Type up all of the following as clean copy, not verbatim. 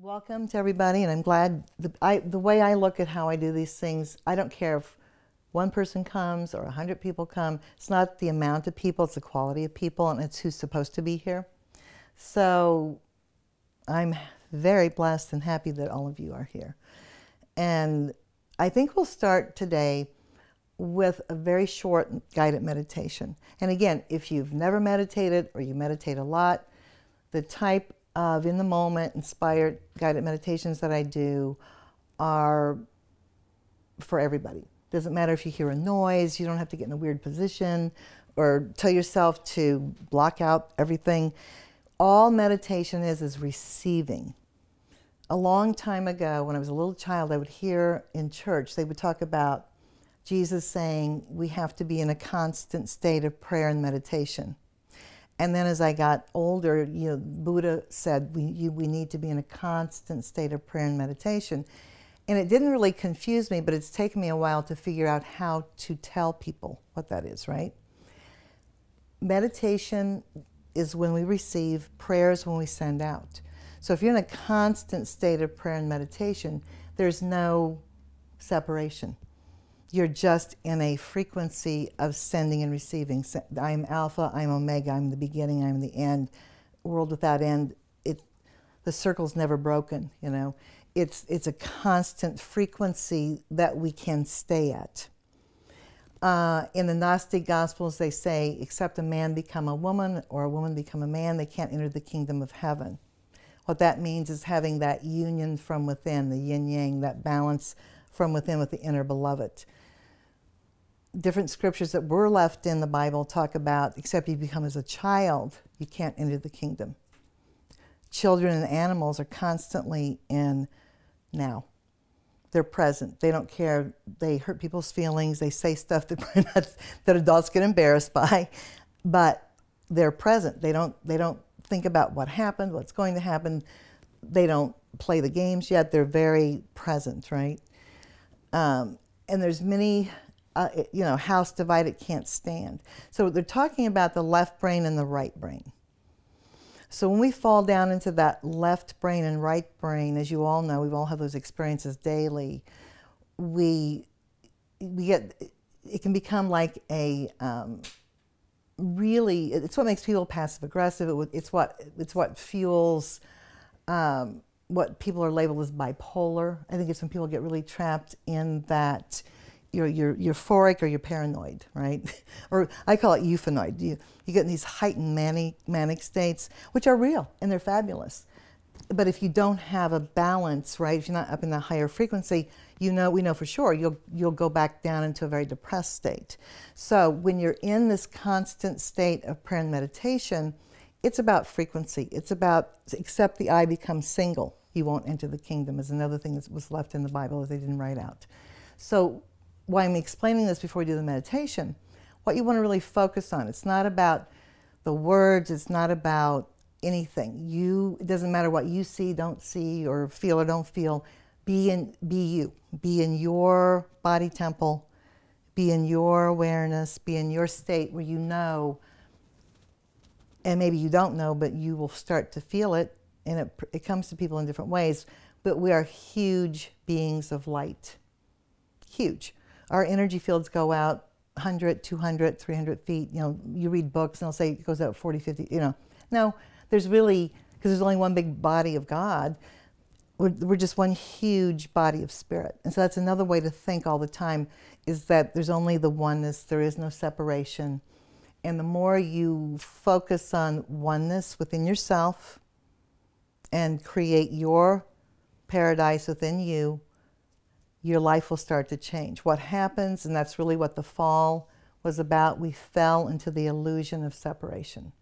Welcome to everybody, and I'm glad the way I look at how I do these things, I don't care if one person comes or 100 people come. It's not the amount of people, it's the quality of people, and it's who's supposed to be here. So I'm very blessed and happy that all of you are here. And I think we'll start today with a very short guided meditation. And again, if you've never meditated or you meditate a lot, the type of in the moment inspired guided meditations that I do are for everybody. Doesn't matter if you hear a noise, you don't have to get in a weird position or tell yourself to block out everything. All meditation is receiving. A long time ago, when I was a little child, I would hear in church, they would talk about Jesus saying we have to be in a constant state of prayer and meditation. And then as I got older, Buddha said we need to be in a constant state of prayer and meditation. And it didn't really confuse me, but it's taken me a while to figure out how to tell people what that is, right? Meditation is when we receive, prayer is when we send out. So if you're in a constant state of prayer and meditation, there's no separation. You're just in a frequency of sending and receiving. I'm Alpha, I'm Omega, I'm the beginning, I'm the end. World without end. The circle's never broken, It's a constant frequency that we can stay at. In the Gnostic Gospels, they say, except a man become a woman or a woman become a man, they can't enter the kingdom of heaven. What that means is having that union from within, the yin-yang, that balance from within with the inner beloved. Different scriptures that were left in the Bible talk about, except you become as a child, you can't enter the kingdom. Children and animals are constantly in now. They're present. They don't care. They hurt people's feelings. They say stuff that adults get embarrassed by, but they're present. They don't think about what happened, what's going to happen. They don't play the games yet. They're very present, right? And there's many, house divided can't stand. So they're talking about the left brain and the right brain. So when we fall down into that left brain and right brain, as you all know, we all have those experiences daily, it can become like a, really, it's what makes people passive aggressive. It's what fuels what people are labeled as bipolar. I think it's when people get really trapped in that you're euphoric or you're paranoid, right? Or I call it euphanoid. You get in these heightened manic states, which are real and they're fabulous. But if you don't have a balance, right? If you're not up in the higher frequency, we know for sure you'll go back down into a very depressed state. So when you're in this constant state of prayer and meditation, it's about frequency. It's about, except the eye becomes single, you won't enter the kingdom, is another thing that was left in the Bible that they didn't write out. So why I'm explaining this before we do the meditation, what you want to really focus on, it's not about the words, it's not about anything. It doesn't matter what you see, don't see, or feel or don't feel. Be you. Be in your body temple. Be in your awareness. Be in your state where you know, and maybe you don't know, but you will start to feel it, and it comes to people in different ways. But we are huge beings of light. Huge. Our energy fields go out 100, 200, 300 feet. You read books and they'll say it goes out 40, 50, No, there's really, because there's only one big body of God, we're just one huge body of spirit. And so that's another way to think all the time, is that there's only the oneness, there is no separation. And the more you focus on oneness within yourself and create your paradise within you, your life will start to change. What happens, and that's really what the fall was about, we fell into the illusion of separation.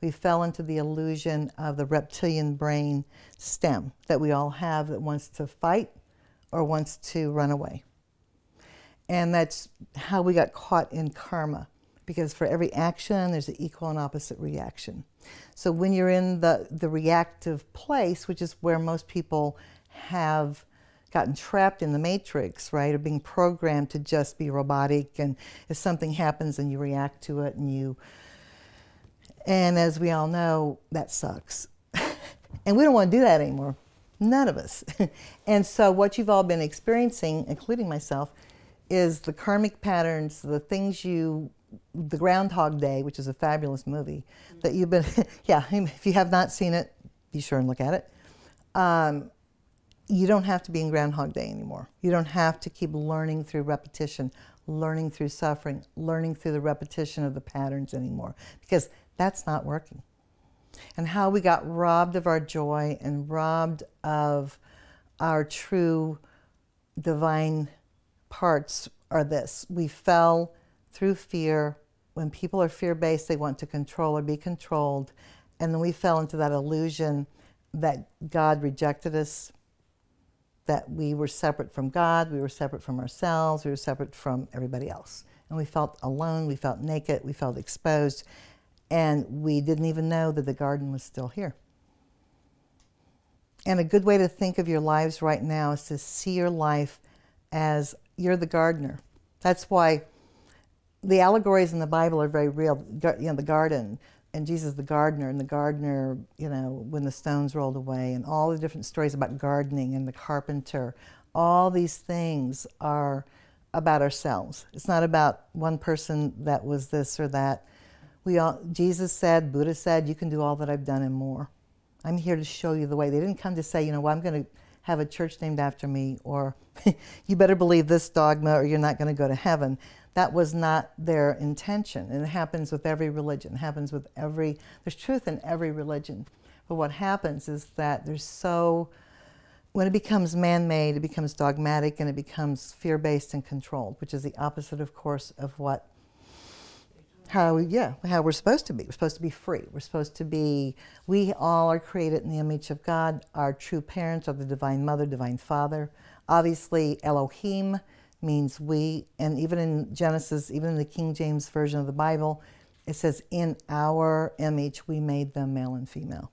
We fell into the illusion of the reptilian brain stem that we all have that wants to fight or wants to run away. And that's how we got caught in karma, because for every action, there's an equal and opposite reaction. So when you're in the reactive place, which is where most people have gotten trapped in the matrix, right, or being programmed to just be robotic, and if something happens and you react to it, and as we all know, that sucks. And we don't want to do that anymore. None of us. And so what you've all been experiencing, including myself, is the karmic patterns, the things the Groundhog Day, which is a fabulous movie, that you've been, yeah, if you have not seen it, be sure and look at it. You don't have to be in Groundhog Day anymore. You don't have to keep learning through repetition, learning through suffering, learning through the repetition of the patterns anymore, because that's not working. And how we got robbed of our joy and robbed of our true divine parts are this. We fell through fear. When people are fear-based, they want to control or be controlled. And then we fell into that illusion that God rejected us, that we were separate from God, we were separate from ourselves, we were separate from everybody else. And we felt alone, we felt naked, we felt exposed, and we didn't even know that the garden was still here. And a good way to think of your lives right now is to see your life as you're the gardener. That's why the allegories in the Bible are very real. You know, the garden, and Jesus the gardener, and the gardener, you know, when the stones rolled away, and all the different stories about gardening, and the carpenter. All these things are about ourselves. It's not about one person that was this or that. Jesus said, Buddha said, you can do all that I've done and more. I'm here to show you the way. They didn't come to say, you know, well, I'm going to have a church named after me, or you better believe this dogma or you're not going to go to heaven. That was not their intention. And it happens with every religion. It happens with there's truth in every religion. But what happens is that when it becomes man-made, it becomes dogmatic and it becomes fear-based and controlled, which is the opposite, of course, of how we're supposed to be. We're supposed to be free. We're supposed to be, we all are created in the image of God. Our true parents are the Divine Mother, Divine Father. Obviously, Elohim means we, and even in Genesis, even in the King James Version of the Bible, it says, in our image we made them male and female.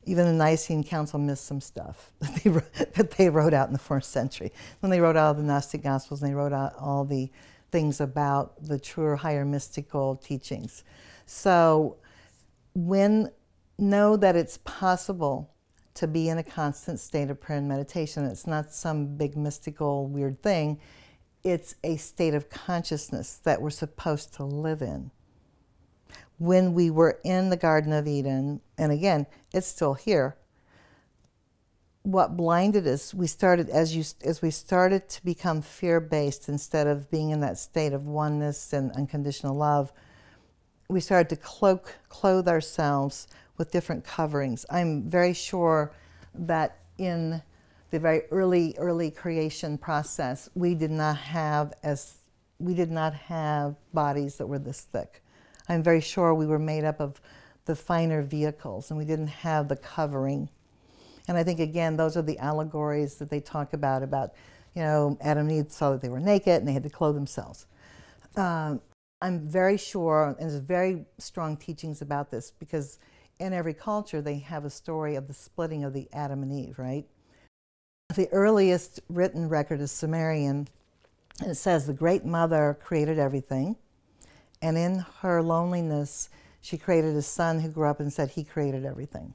Even the Nicene Council missed some stuff that they wrote out in the 4th century. When they wrote out the Gnostic Gospels, and they wrote out all the things about the truer, higher mystical teachings. So know that it's possible to be in a constant state of prayer and meditation. It's not some big mystical weird thing. It's a state of consciousness that we're supposed to live in. When we were in the Garden of Eden, and again, it's still here, what blinded us, we started, as we started to become fear-based instead of being in that state of oneness and unconditional love, we started to clothe ourselves with different coverings. I'm very sure that in the very early creation process, we did not have bodies that were this thick. I'm very sure we were made up of the finer vehicles, and we didn't have the covering. And I think, again, those are the allegories that they talk about, you know, Adam and Eve saw that they were naked and they had to clothe themselves. I'm very sure, and there's very strong teachings about this, because in every culture they have a story of the splitting of the Adam and Eve, right? The earliest written record is Sumerian, and it says the Great Mother created everything, and in her loneliness she created a son who grew up and said he created everything.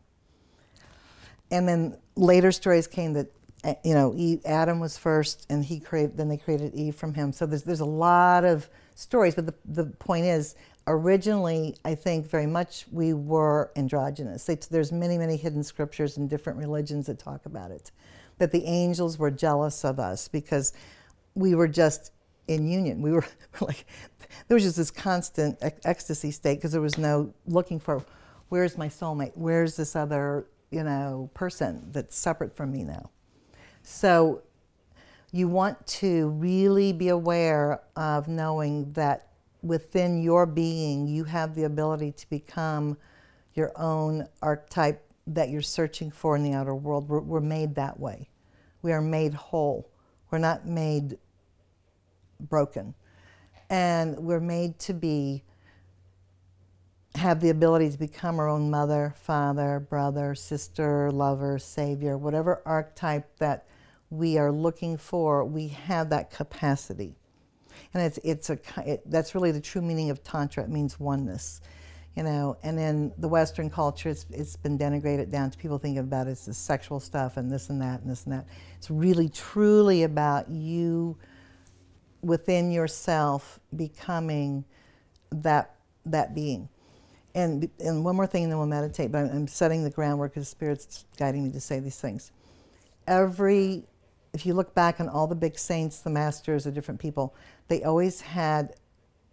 And then later stories came that, you know, Adam was first, and then they created Eve from him. So there's a lot of stories, but the point is, originally, I think very much we were androgynous. There's many hidden scriptures in different religions that talk about it, that the angels were jealous of us because we were just in union. We were like, there was just this constant ecstasy state, because there was no looking for, where's my soulmate? Where's this other, you know, person that's separate from me now? So you want to really be aware of knowing that within your being, you have the ability to become your own archetype that you're searching for in the outer world. We're made that way. We are made whole. We're not made broken. And we're made to have the ability to become our own mother, father, brother, sister, lover, savior, whatever archetype that we are looking for, we have that capacity. And that's really the true meaning of Tantra. It means oneness. you know. And in the Western culture, it's been denigrated down to people thinking about it as the sexual stuff and this and that and this and that. It's really, truly about you within yourself becoming that being. And one more thing, and then we'll meditate, but I'm setting the groundwork because Spirit's guiding me to say these things. If you look back on all the big saints, the masters, the different people, they always had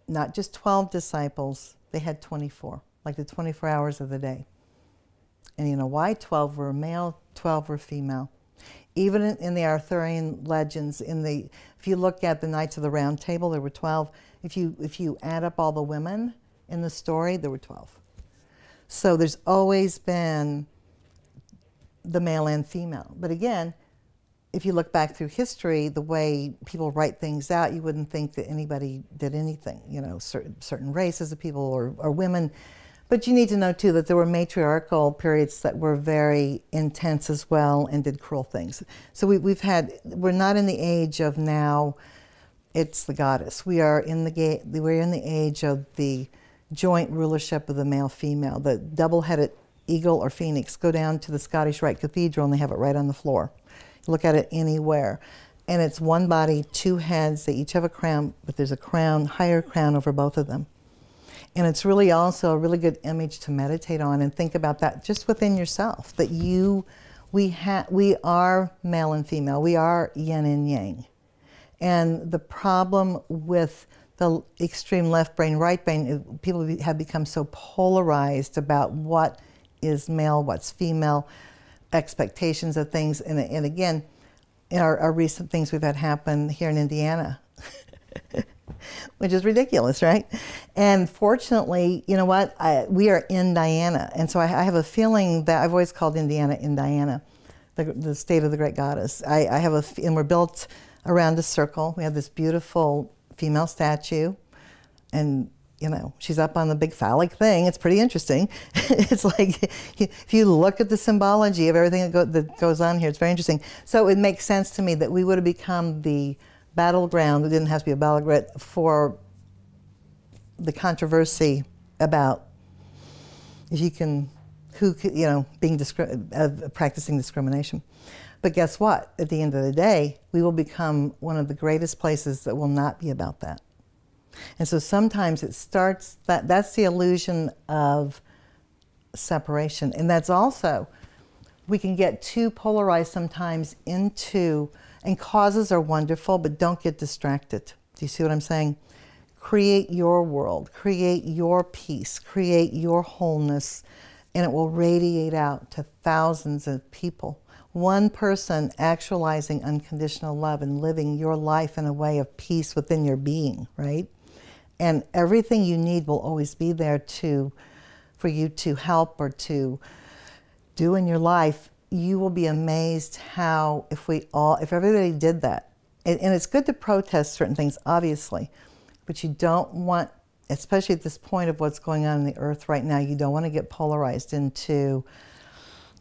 not just 12 disciples, they had 24, like the 24 hours of the day. And you know why? 12 were male, 12 were female. Even in the Arthurian legends, if you look at the Knights of the Round Table, there were 12. If you add up all the women in the story, there were 12. So there's always been the male and female. But again, if you look back through history, the way people write things out, you wouldn't think that anybody did anything, you know, certain races of people or women. But you need to know, too, that there were matriarchal periods that were very intense as well and did cruel things. So we're not in the age of now, it's the goddess. We're in the age of the joint rulership of the male-female, the double-headed eagle or phoenix. Go down to the Scottish Rite Cathedral and they have it right on the floor. Look at it anywhere. And it's one body, two heads. They each have a crown, but there's a crown, higher crown over both of them. And it's really also a really good image to meditate on and think about that just within yourself, that we are male and female. We are yin and yang. And the problem with the extreme left brain, right brain, people have become so polarized about what is male, what's female, expectations of things. And again, in our recent things we've had happen here in Indiana, which is ridiculous, right? And fortunately, you know what? We are in Diana. And so I have a feeling that I've always called Indiana in Diana, the state of the great goddess. And we're built around a circle. We have this beautiful female statue, and you know, she's up on the big phallic thing. It's pretty interesting. It's like, if you look at the symbology of everything that goes on here, it's very interesting. So it makes sense to me that we would have become the battleground. It didn't have to be a battleground for the controversy about practicing discrimination. But guess what? At the end of the day, we will become one of the greatest places that will not be about that. And so sometimes it starts, that's the illusion of separation. And that's also, we can get too polarized sometimes into, and causes are wonderful, but don't get distracted. Do you see what I'm saying? Create your world, create your peace, create your wholeness, and it will radiate out to thousands of people. One person actualizing unconditional love and living your life in a way of peace within your being, right? And everything you need will always be there for you to help or to do in your life. You will be amazed how, if everybody did that, and it's good to protest certain things, obviously, but you don't want, especially at this point of what's going on in the earth right now, you don't want to get polarized into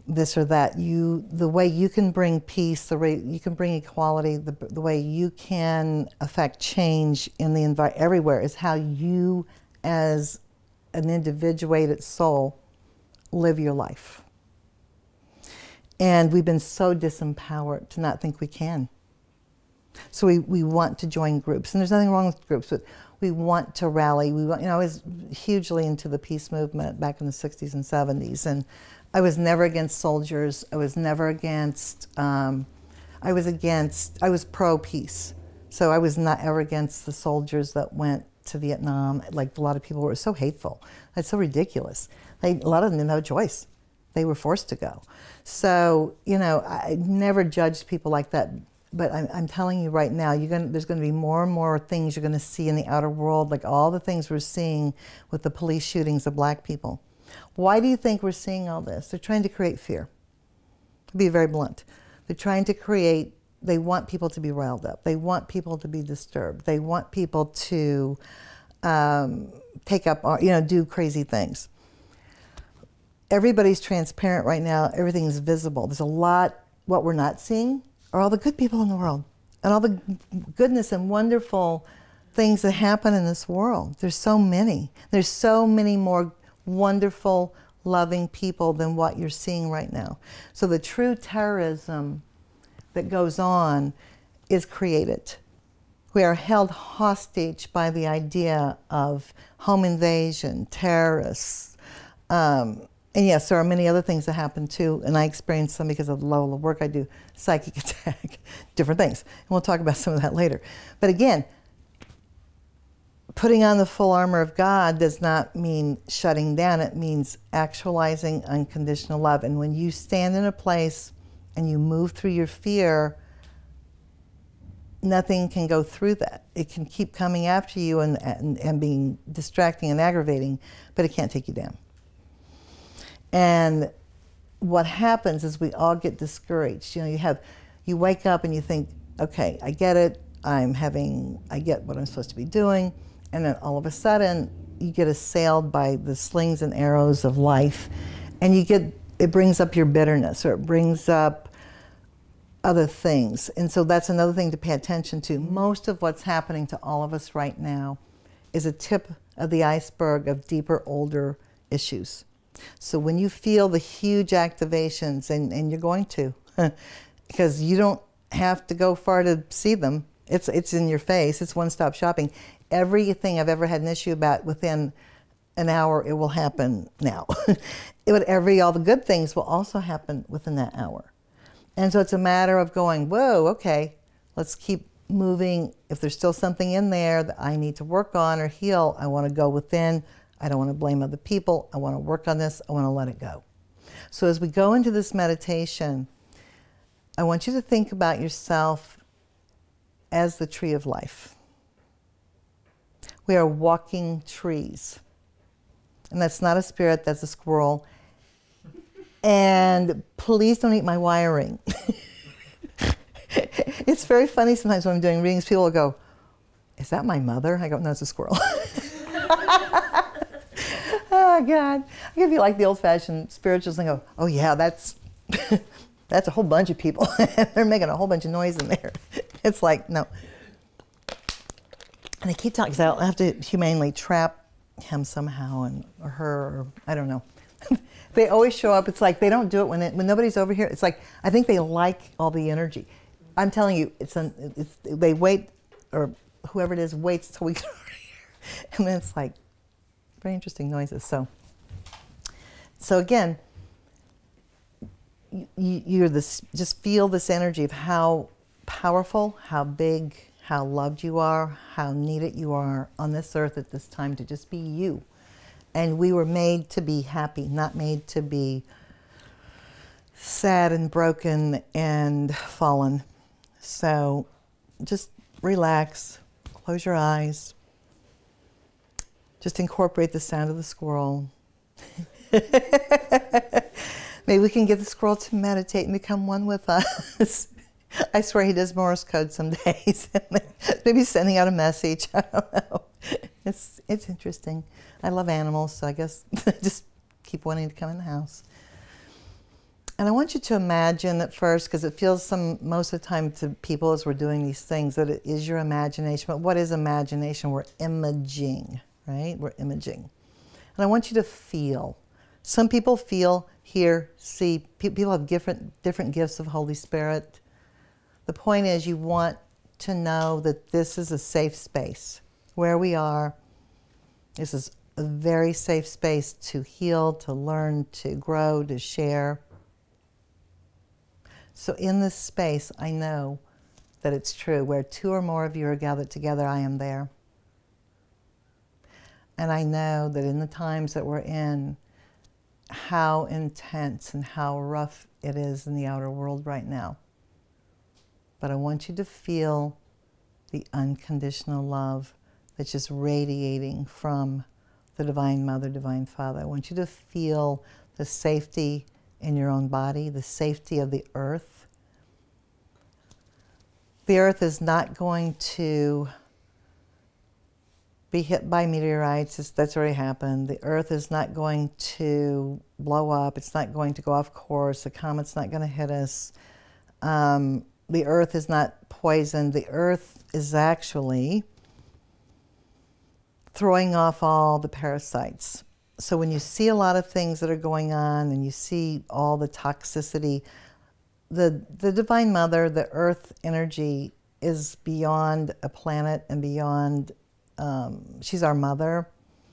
this or that. The way you can bring peace, the way you can bring equality, the way you can affect change in the environment everywhere is how you, as an individuated soul, live your life. And we've been so disempowered to not think we can. So we want to join groups, and there's nothing wrong with groups, but we want to rally. I was hugely into the peace movement back in the 60s and 70s, and I was never against soldiers. I was never against, I was pro-peace. So I was not ever against the soldiers that went to Vietnam. Like a lot of people were so hateful. That's so ridiculous. A lot of them didn't have a choice. They were forced to go. So, I never judged people like that. But I'm telling you right now, there's going to be more and more things you're going to see in the outer world, like all the things we're seeing with the police shootings of black people. Why do you think we're seeing all this? They're trying to create fear. To be very blunt. They're trying to they want people to be riled up. They want people to be disturbed. They want people to take up, do crazy things. Everybody's transparent right now. Everything's visible. There's a lot, what we're not seeing are all the good people in the world and all the goodness and wonderful things that happen in this world. There's so many. There's so many more wonderful, loving people than what you're seeing right now. So the true terrorism that goes on is created. We are held hostage by the idea of home invasion, terrorists. And yes, there are many other things that happen too, and I experience some because of the level of work I do, psychic attack, different things. And we'll talk about some of that later. But again, putting on the full armor of God does not mean shutting down. It means actualizing unconditional love. And when you stand in a place and you move through your fear, nothing can go through that. It can keep coming after you and being distracting and aggravating, but it can't take you down. And what happens is we all get discouraged. You know, you wake up and you think, okay, I get it. I get what I'm supposed to be doing. And then all of a sudden you get assailed by the slings and arrows of life, and it brings up your bitterness, or it brings up other things. And so that's another thing to pay attention to. Most of what's happening to all of us right now is a tip of the iceberg of deeper, older issues. So when you feel the huge activations, and you're going to, because you don't have to go far to see them. It's in your face. It's one-stop shopping. Everything I've ever had an issue about, within an hour, it will happen now. All the good things will also happen within that hour. And so it's a matter of going, whoa, okay, let's keep moving. If there's still something in there that I need to work on or heal, I want to go within. I don't want to blame other people. I want to work on this. I want to let it go. So as we go into this meditation, I want you to think about yourself as the tree of life. We are walking trees. And that's not a spirit, that's a squirrel. And please don't eat my wiring. It's very funny sometimes when I'm doing readings, people will go, is that my mother? I go, no, it's a squirrel. Oh, God. I could be like the old-fashioned spirituals and go, oh, yeah, that's a whole bunch of people. They're making a whole bunch of noise in there. It's like, no. And they keep talking, because I'll have to humanely trap him somehow, or her, or I don't know. They always show up. It's like they don't do it when nobody's over here. It's like, I think they like all the energy. I'm telling you, they wait, or whoever it is waits till we get over here. And then it's like, very interesting noises. So again, just feel this energy of how powerful, how big, how loved you are, how needed you are on this earth at this time to just be you. And we were made to be happy, not made to be sad and broken and fallen. So just relax, close your eyes, just incorporate the sound of the squirrel. Maybe we can get the squirrel to meditate and become one with us. I swear he does Morse code some days. Maybe sending out a message. I don't know. It's interesting. I love animals, so I guess I just keep wanting to come in the house. And I want you to imagine at first, because it feels most of the time to people as we're doing these things, that it is your imagination. But what is imagination? We're imaging, right? We're imaging. And I want you to feel. Some people feel, hear, see. People have different gifts of Holy Spirit. The point is, you want to know that this is a safe space. Where we are, this is a very safe space to heal, to learn, to grow, to share. So in this space, I know that it's true. Where two or more of you are gathered together, I am there. And I know that in the times that we're in, how intense and how rough it is in the outer world right now. But I want you to feel the unconditional love that's just radiating from the Divine Mother, Divine Father. I want you to feel the safety in your own body, the safety of the earth. The earth is not going to be hit by meteorites. That's already happened. The earth is not going to blow up. It's not going to go off course. The comet's not going to hit us. The earth is not poisoned. The earth is actually throwing off all the parasites So when you see a lot of things that are going on and you see all the toxicity, the Divine Mother, the earth energy, is beyond a planet and beyond, she's our mother,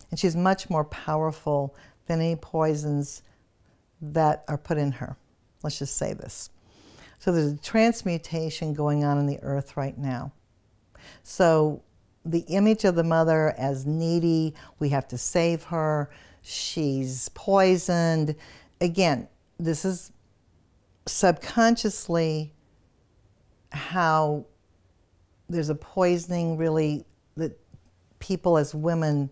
and she's much more powerful than any poisons that are put in her. Let's just say this. So there's a transmutation going on in the earth right now. So the image of the mother as needy, we have to save her, she's poisoned. Again, this is subconsciously how there's a poisoning really that people as women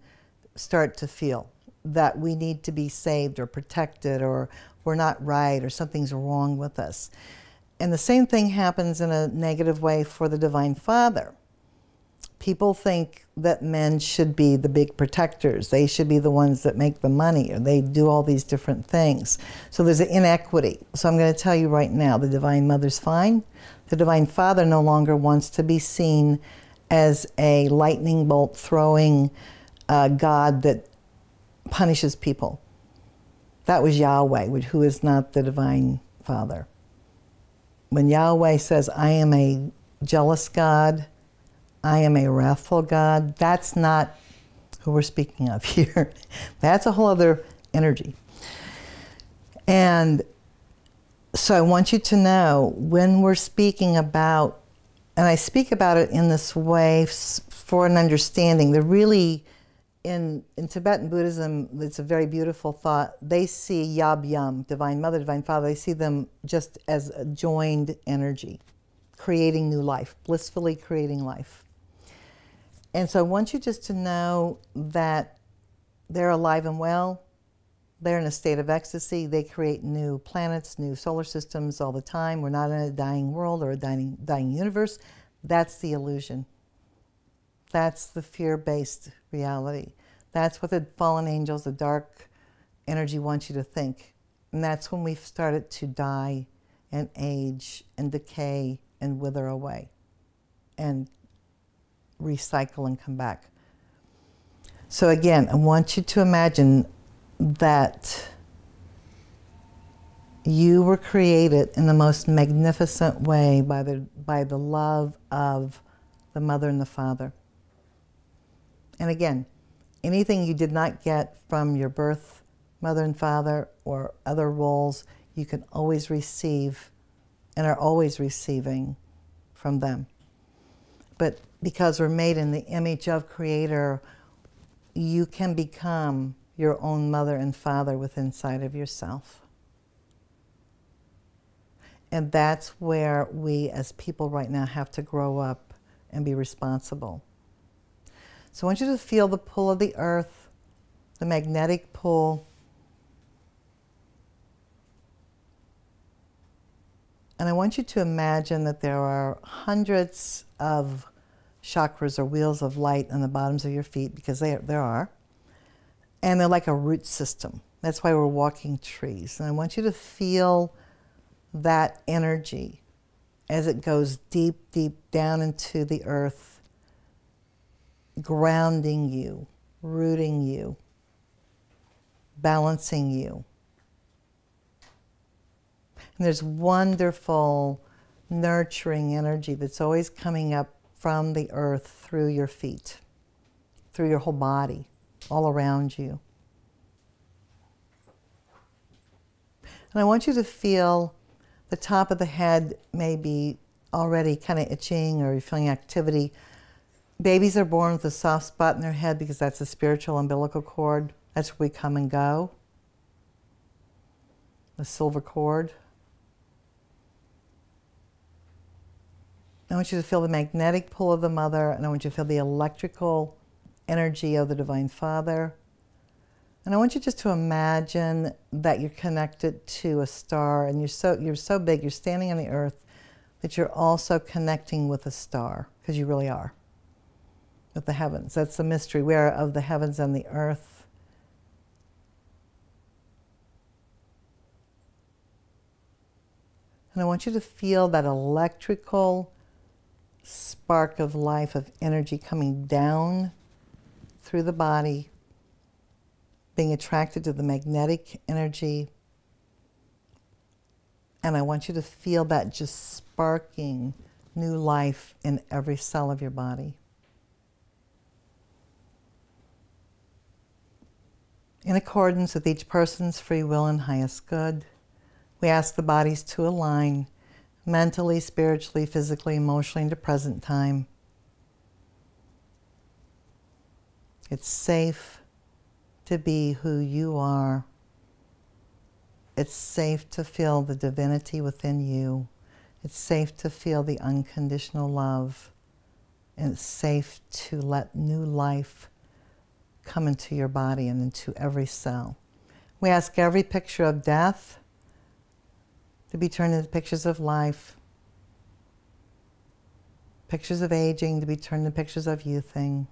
start to feel, that we need to be saved or protected, or we're not right, or something's wrong with us. And the same thing happens in a negative way for the Divine Father. People think that men should be the big protectors. They should be the ones that make the money, or they do all these different things. So there's an inequity. So I'm going to tell you right now, the Divine Mother's fine. The Divine Father no longer wants to be seen as a lightning bolt throwing God that punishes people. That was Yahweh, who is not the Divine Father. When Yahweh says, I am a jealous God, I am a wrathful God, that's not who we're speaking of here. That's a whole other energy. And so I want you to know, when we're speaking about, and I speak about it in this way for an understanding, they're really, in Tibetan Buddhism, it's a very beautiful thought. They see Yab Yum, Divine Mother, Divine Father, they see them just as a joined energy, creating new life, blissfully creating life. And so I want you just to know that they're alive and well. They're in a state of ecstasy. They create new planets, new solar systems all the time. We're not in a dying world or a dying universe. That's the illusion. That's the fear-based reality. That's what the fallen angels, the dark energy, wants you to think. And that's when we've started to die and age and decay and wither away and recycle and come back. So again, I want you to imagine that you were created in the most magnificent way by the love of the Mother and the Father. And again, anything you did not get from your birth mother and father or other roles, you can always receive and are always receiving from them. But because we're made in the image of Creator, you can become your own mother and father within inside of yourself. And that's where we as people right now have to grow up and be responsible. So I want you to feel the pull of the earth, the magnetic pull. And I want you to imagine that there are hundreds of chakras or wheels of light on the bottoms of your feet, because there are. And they're like a root system. That's why we're walking trees. And I want you to feel that energy as it goes deep, deep down into the earth, grounding you, rooting you, balancing you. And there's wonderful, nurturing energy that's always coming up from the earth through your feet, through your whole body, all around you. And I want you to feel the top of the head maybe already kind of itching, or you're feeling activity. Babies are born with a soft spot in their head because that's the spiritual umbilical cord. That's where we come and go. The silver cord. I want you to feel the magnetic pull of the Mother, and I want you to feel the electrical energy of the Divine Father. And I want you just to imagine that you're connected to a star, and you're so big, you're standing on the earth, that you're also connecting with a star, because you really are, with the heavens. That's the mystery. We are of the heavens and the earth. And I want you to feel that electrical spark of life, of energy coming down through the body, being attracted to the magnetic energy. And I want you to feel that just sparking new life in every cell of your body. In accordance with each person's free will and highest good, we ask the bodies to align mentally, spiritually, physically, emotionally into present time. It's safe to be who you are. It's safe to feel the divinity within you. It's safe to feel the unconditional love. And it's safe to let new life come into your body and into every cell. We ask every picture of death to be turned into pictures of life. Pictures of aging to be turned into pictures of youthing.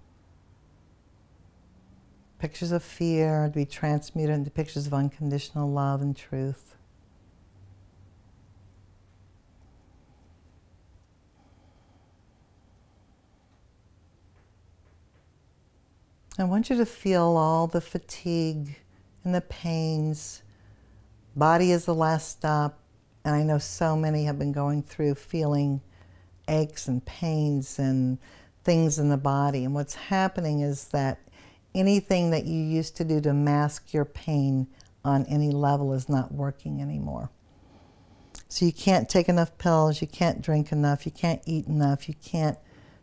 Pictures of fear to be transmuted into pictures of unconditional love and truth. I want you to feel all the fatigue and the pains. Body is the last stop, and I know so many have been going through feeling aches and pains and things in the body. And what's happening is that anything that you used to do to mask your pain on any level is not working anymore. So you can't take enough pills, you can't drink enough, you can't eat enough, you can't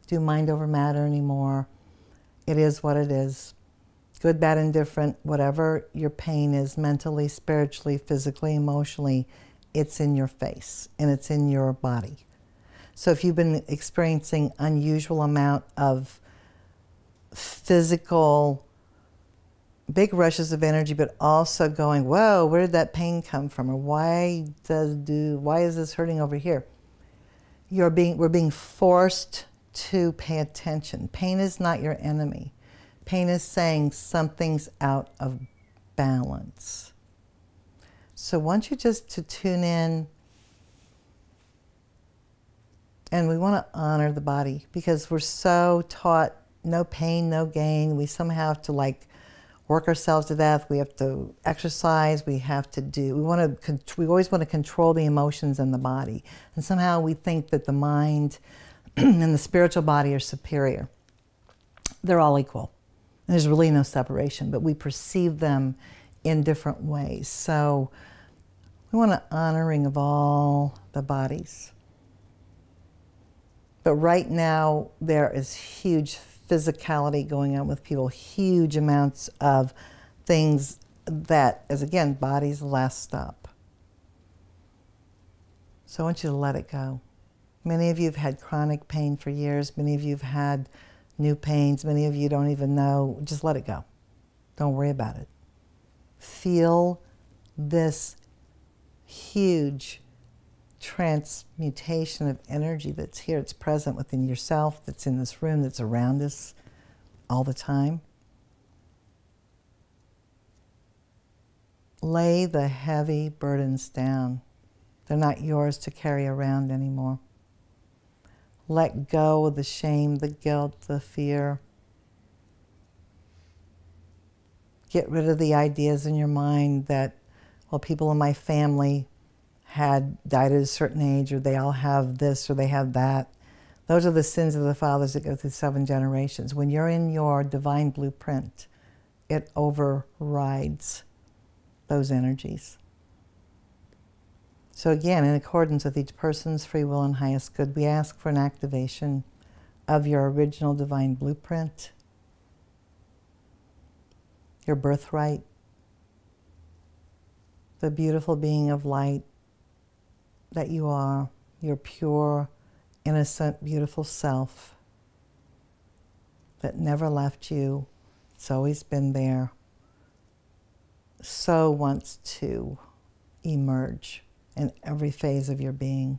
do mind over matter anymore. It is what it is. Good, bad, indifferent, whatever your pain is, mentally, spiritually, physically, emotionally, it's in your face and it's in your body. So if you've been experiencing unusual amount of physical big rushes of energy, but also going, whoa, where did that pain come from? Or why is this hurting over here? We're being forced to pay attention. Pain is not your enemy. Pain is saying something's out of balance. So I want you just to tune in, and we want to honor the body because we're so taught no pain, no gain. We somehow have to like work ourselves to death. We have to exercise. We have to do. We always want to control the emotions in the body, and somehow we think that the mind and the spiritual body are superior. They're all equal. And there's really no separation, but we perceive them in different ways. So we want an honoring of all the bodies. But right now, there is huge physicality going on with people, huge amounts of things that, as again, body's the last stop. So I want you to let it go. Many of you have had chronic pain for years. Many of you have had new pains. Many of you don't even know. Just let it go. Don't worry about it. Feel this huge transmutation of energy that's here. It's present within yourself, that's in this room, that's around us all the time. Lay the heavy burdens down. They're not yours to carry around anymore. Let go of the shame, the guilt, the fear. Get rid of the ideas in your mind that, well, people in my family had died at a certain age, or they all have this, or they have that. Those are the sins of the fathers that go through 7 generations. When you're in your divine blueprint, it overrides those energies. So again, in accordance with each person's free will and highest good, we ask for an activation of your original divine blueprint, your birthright, the beautiful being of light that you are, your pure, innocent, beautiful self that never left you. It's always been there. So wants to emerge in every phase of your being.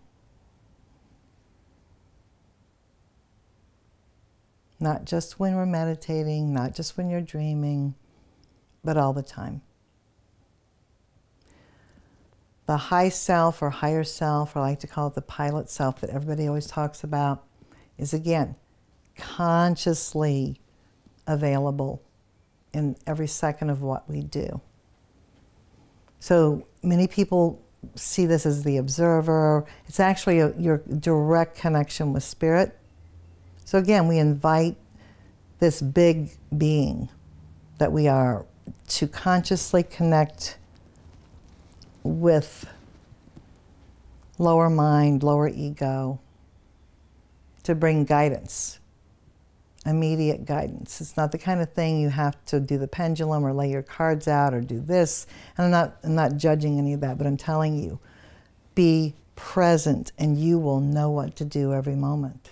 Not just when we're meditating, not just when you're dreaming, but all the time. The high self or higher self, or I like to call it the pilot self that everybody always talks about, is again, consciously available in every second of what we do. So many people see this as the observer. It's actually your direct connection with spirit. So again, we invite this big being that we are to consciously connect with lower mind, lower ego, to bring guidance, immediate guidance. It's not the kind of thing you have to do the pendulum or lay your cards out or do this. And I'm not judging any of that, but I'm telling you, be present and you will know what to do every moment.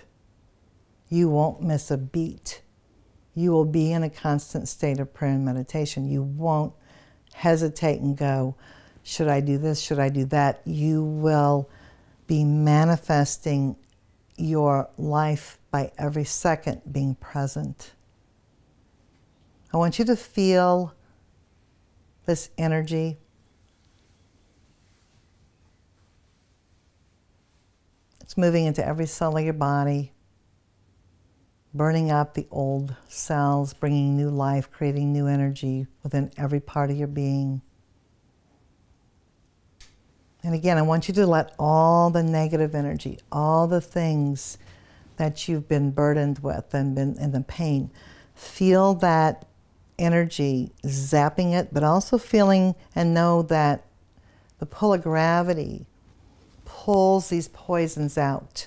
You won't miss a beat. You will be in a constant state of prayer and meditation. You won't hesitate and go, should I do this? Should I do that? You will be manifesting your life by every second being present. I want you to feel this energy. It's moving into every cell of your body, burning up the old cells, bringing new life, creating new energy within every part of your being. And again, I want you to let all the negative energy, all the things that you've been burdened with and been in the pain, feel that energy zapping it, but also feeling and know that the pull of gravity pulls these poisons out.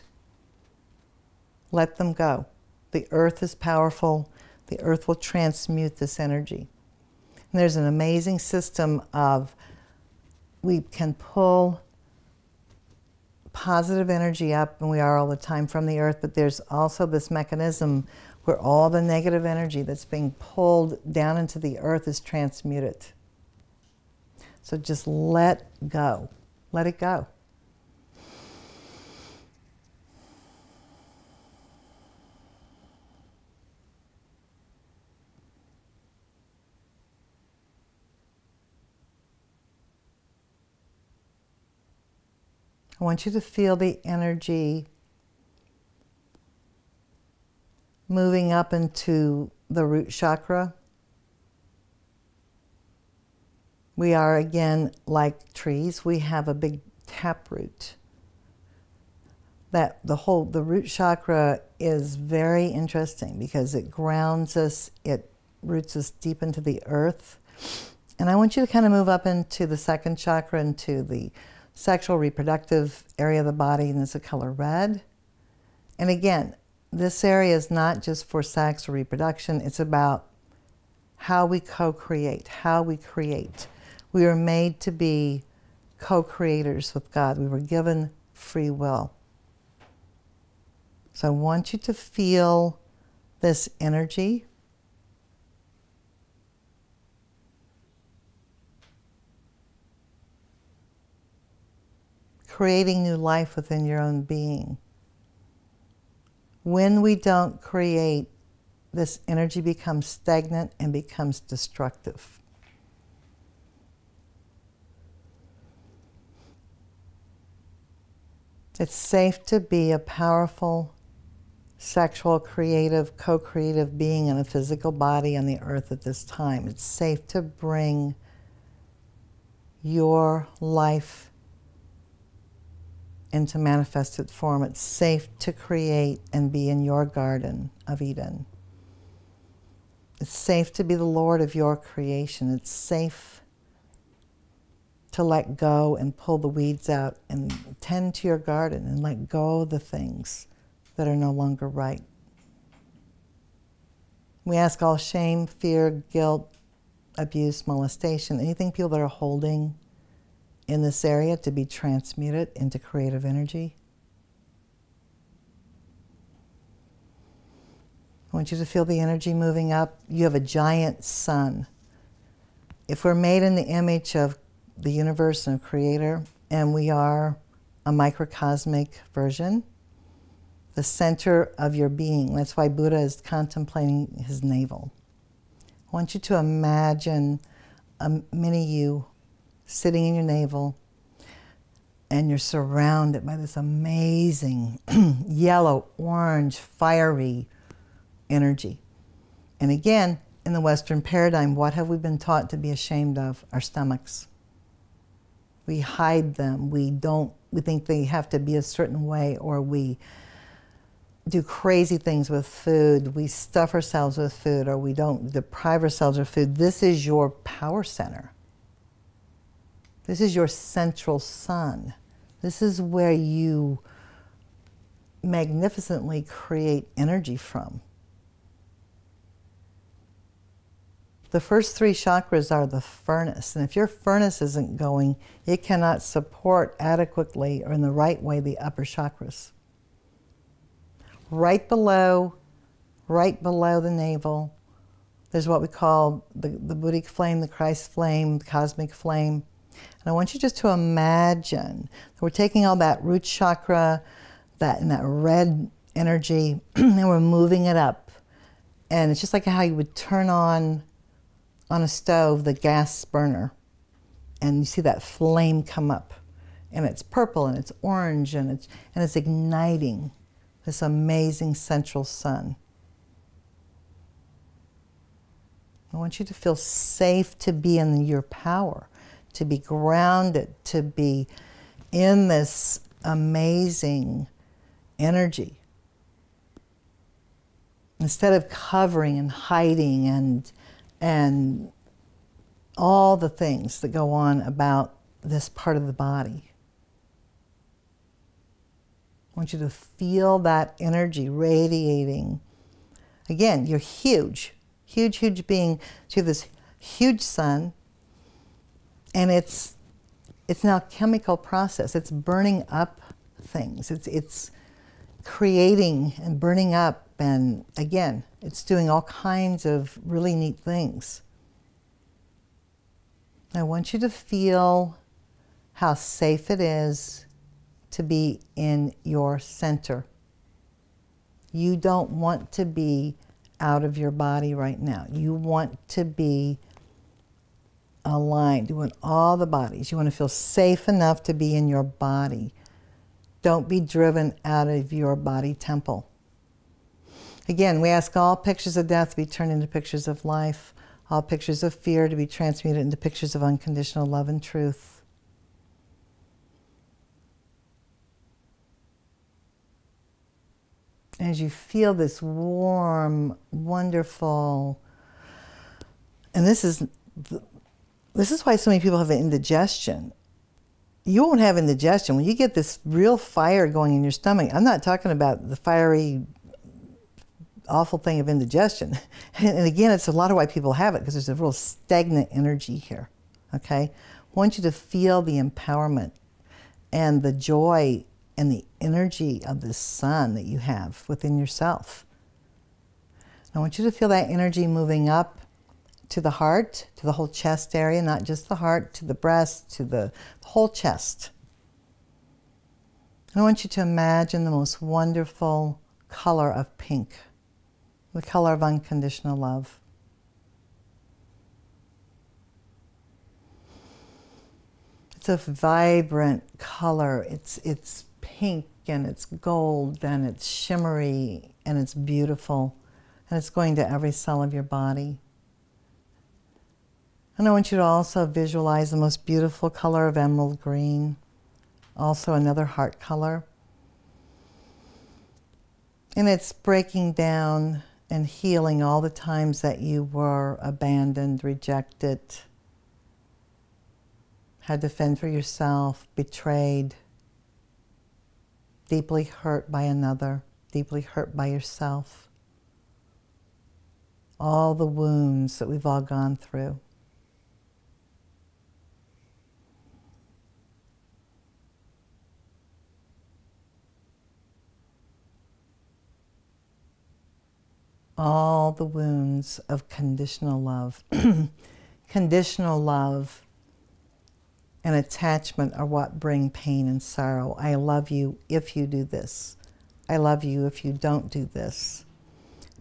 Let them go. The earth is powerful. The earth will transmute this energy. And there's an amazing system of, we can pull positive energy up, and we are all the time from the earth, but there's also this mechanism where all the negative energy that's being pulled down into the earth is transmuted. So just let go. Let it go. I want you to feel the energy moving up into the root chakra. We are, again, like trees. We have a big taproot. The root chakra is very interesting because it grounds us, it roots us deep into the earth. And I want you to kind of move up into the second chakra, into the sexual reproductive area of the body, and it's the color red. And again, this area is not just for sex or reproduction, it's about how we co-create, how we create. We are made to be co-creators with God. We were given free will. So I want you to feel this energy. Creating new life within your own being. When we don't create, this energy becomes stagnant and becomes destructive. It's safe to be a powerful, sexual, creative, co-creative being in a physical body on the earth at this time. It's safe to bring your life into manifested form. It's safe to create and be in your garden of Eden. It's safe to be the Lord of your creation. It's safe to let go and pull the weeds out and tend to your garden and let go of the things that are no longer right. We ask all shame, fear, guilt, abuse, molestation, anything people that are holding in this area to be transmuted into creative energy. I want you to feel the energy moving up. You have a giant sun. If we're made in the image of the universe and Creator, and we are a microcosmic version, the center of your being, that's why Buddha is contemplating his navel. I want you to imagine a mini you sitting in your navel, and you're surrounded by this amazing yellow, orange, fiery energy. And again, in the Western paradigm, what have we been taught to be ashamed of? Our stomachs. We hide them. We think they have to be a certain way, or we do crazy things with food. We stuff ourselves with food, or we don't deprive ourselves of food. This is your power center. This is your central sun. This is where you magnificently create energy from. The first three chakras are the furnace, and if your furnace isn't going, it cannot support adequately or in the right way the upper chakras. Right below the navel, there's what we call the Buddhic flame, the Christ flame, the cosmic flame. And I want you just to imagine that we're taking all that root chakra, that red energy, and we're moving it up. And it's just like how you would turn on a stove the gas burner, and you see that flame come up, and it's purple and it's orange, and it's igniting this amazing central sun. I want you to feel safe to be in your power, to be grounded, to be in this amazing energy. Instead of covering and hiding and all the things that go on about this part of the body. I want you to feel that energy radiating. Again, you're huge, huge, huge being. So you have this huge sun, and it's now a chemical process. It's burning up things. It's creating and burning up, and again, it's doing all kinds of really neat things. I want you to feel how safe it is to be in your center. You don't want to be out of your body right now. You want to be aligned. You want all the bodies. You want to feel safe enough to be in your body. Don't be driven out of your body temple. Again, we ask all pictures of death to be turned into pictures of life, all pictures of fear to be transmuted into pictures of unconditional love and truth. As you feel this warm, wonderful, and this is why so many people have indigestion. You won't have indigestion when you get this real fire going in your stomach. I'm not talking about the fiery, awful thing of indigestion. And again, it's a lot of why people have it, because there's a real stagnant energy here, okay? I want you to feel the empowerment and the joy and the energy of the sun that you have within yourself. I want you to feel that energy moving up to the heart, to the whole chest area, not just the heart, to the breast, to the whole chest. And I want you to imagine the most wonderful color of pink, the color of unconditional love. It's a vibrant color. It's pink, and it's gold, and it's shimmery, and it's beautiful, and it's going to every cell of your body. And I want you to also visualize the most beautiful color of emerald green, also another heart color. And it's breaking down and healing all the times that you were abandoned, rejected, had to fend for yourself, betrayed, deeply hurt by another, deeply hurt by yourself. All the wounds that we've all gone through. All the wounds of conditional love. Conditional love and attachment are what bring pain and sorrow. I love you if you do this. I love you if you don't do this.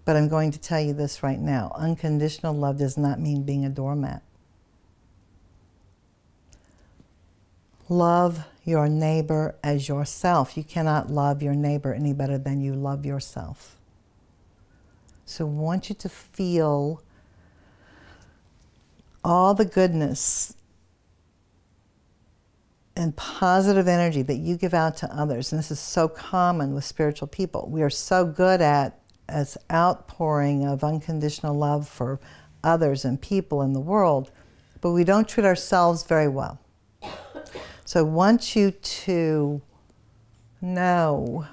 But I'm going to tell you this right now. Unconditional love does not mean being a doormat. Love your neighbor as yourself. You cannot love your neighbor any better than you love yourself. So I want you to feel all the goodness and positive energy that you give out to others, and this is so common with spiritual people. We are so good at as outpouring of unconditional love for others and people in the world, but we don't treat ourselves very well. So I want you to know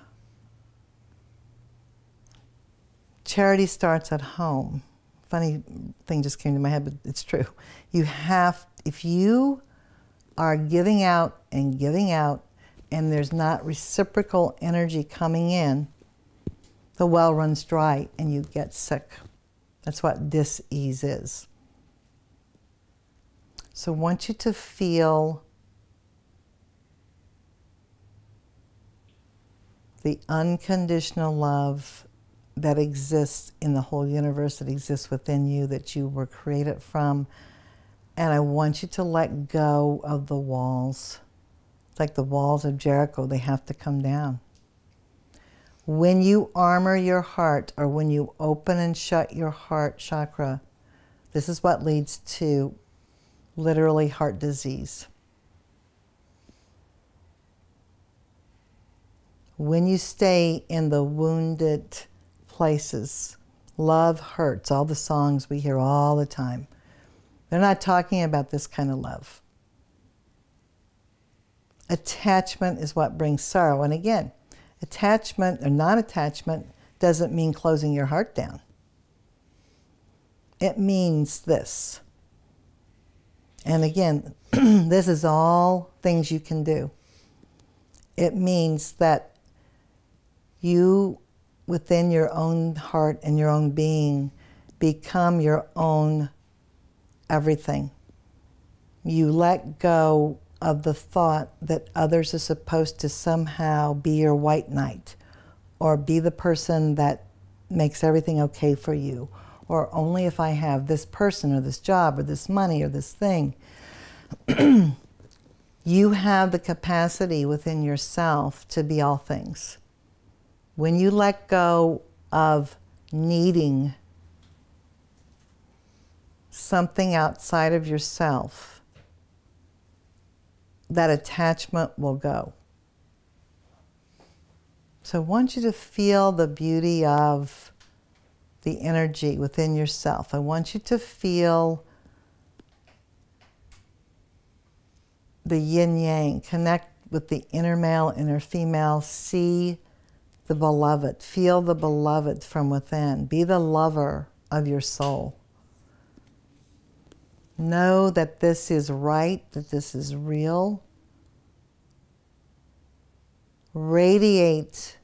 charity starts at home. Funny thing just came to my head, but it's true. You have, if you are giving out, and there's not reciprocal energy coming in, the well runs dry and you get sick. That's what dis-ease is. So I want you to feel the unconditional love that exists in the whole universe, that exists within you, that you were created from. And I want you to let go of the walls. It's like the walls of Jericho, they have to come down. When you armor your heart, or when you open and shut your heart chakra, this is what leads to literally heart disease. When you stay in the wounded places, love hurts, all the songs we hear all the time. They're not talking about this kind of love. Attachment is what brings sorrow. And again, attachment or non-attachment doesn't mean closing your heart down. It means this. And again, this is all things you can do. It means that you, within your own heart and your own being, become your own everything. You let go of the thought that others are supposed to somehow be your white knight, or be the person that makes everything okay for you, or only if I have this person or this job or this money or this thing. You have the capacity within yourself to be all things. When you let go of needing something outside of yourself, that attachment will go. So I want you to feel the beauty of the energy within yourself. I want you to feel the yin-yang, connect with the inner male, inner female, see the beloved, feel the beloved from within, be the lover of your soul. Know that this is right, that this is real. Radiate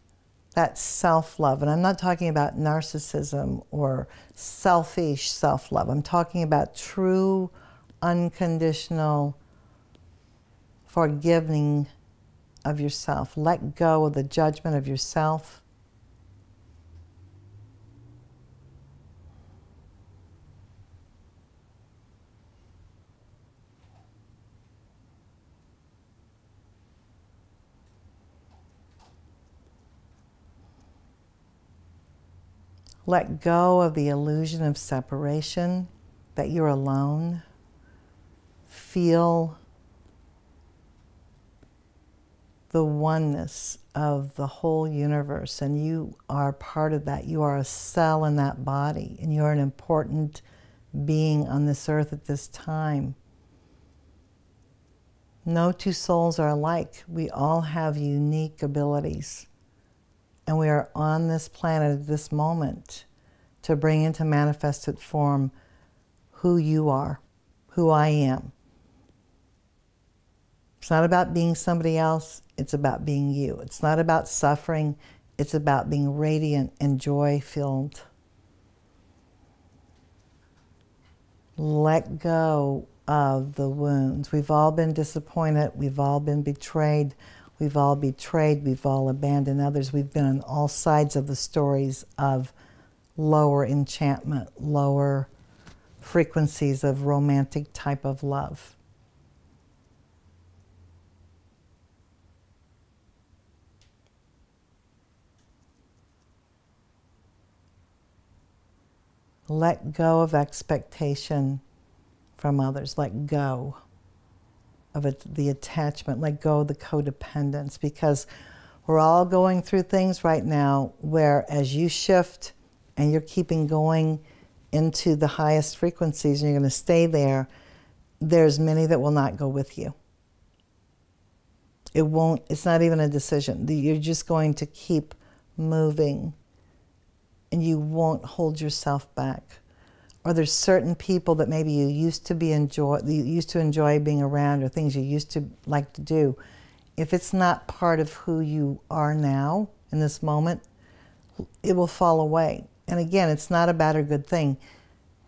that self-love. And I'm not talking about narcissism or selfish self-love. I'm talking about true, unconditional forgiving of yourself. Let go of the judgment of yourself. Let go of the illusion of separation, that you're alone. Feel the oneness of the whole universe, and you are part of that. You are a cell in that body, and you're an important being on this earth at this time. No two souls are alike. We all have unique abilities. And we are on this planet at this moment to bring into manifested form who you are, who I am. It's not about being somebody else, it's about being you. It's not about suffering, it's about being radiant and joy-filled. Let go of the wounds. We've all been disappointed, we've all been betrayed. We've all betrayed, we've all abandoned others. We've been on all sides of the stories of lower enchantment, lower frequencies of romantic type of love. Let go of expectation from others. Let go of it, the attachment, let go of the codependence, because we're all going through things right now where as you shift and you're keeping going into the highest frequencies and you're going to stay there, there's many that will not go with you. It's not even a decision. You're just going to keep moving and you won't hold yourself back. Or there's certain people that maybe you used to enjoy being around, or things you used to like to do. If it's not part of who you are now in this moment, it will fall away. And again, it's not a bad or good thing.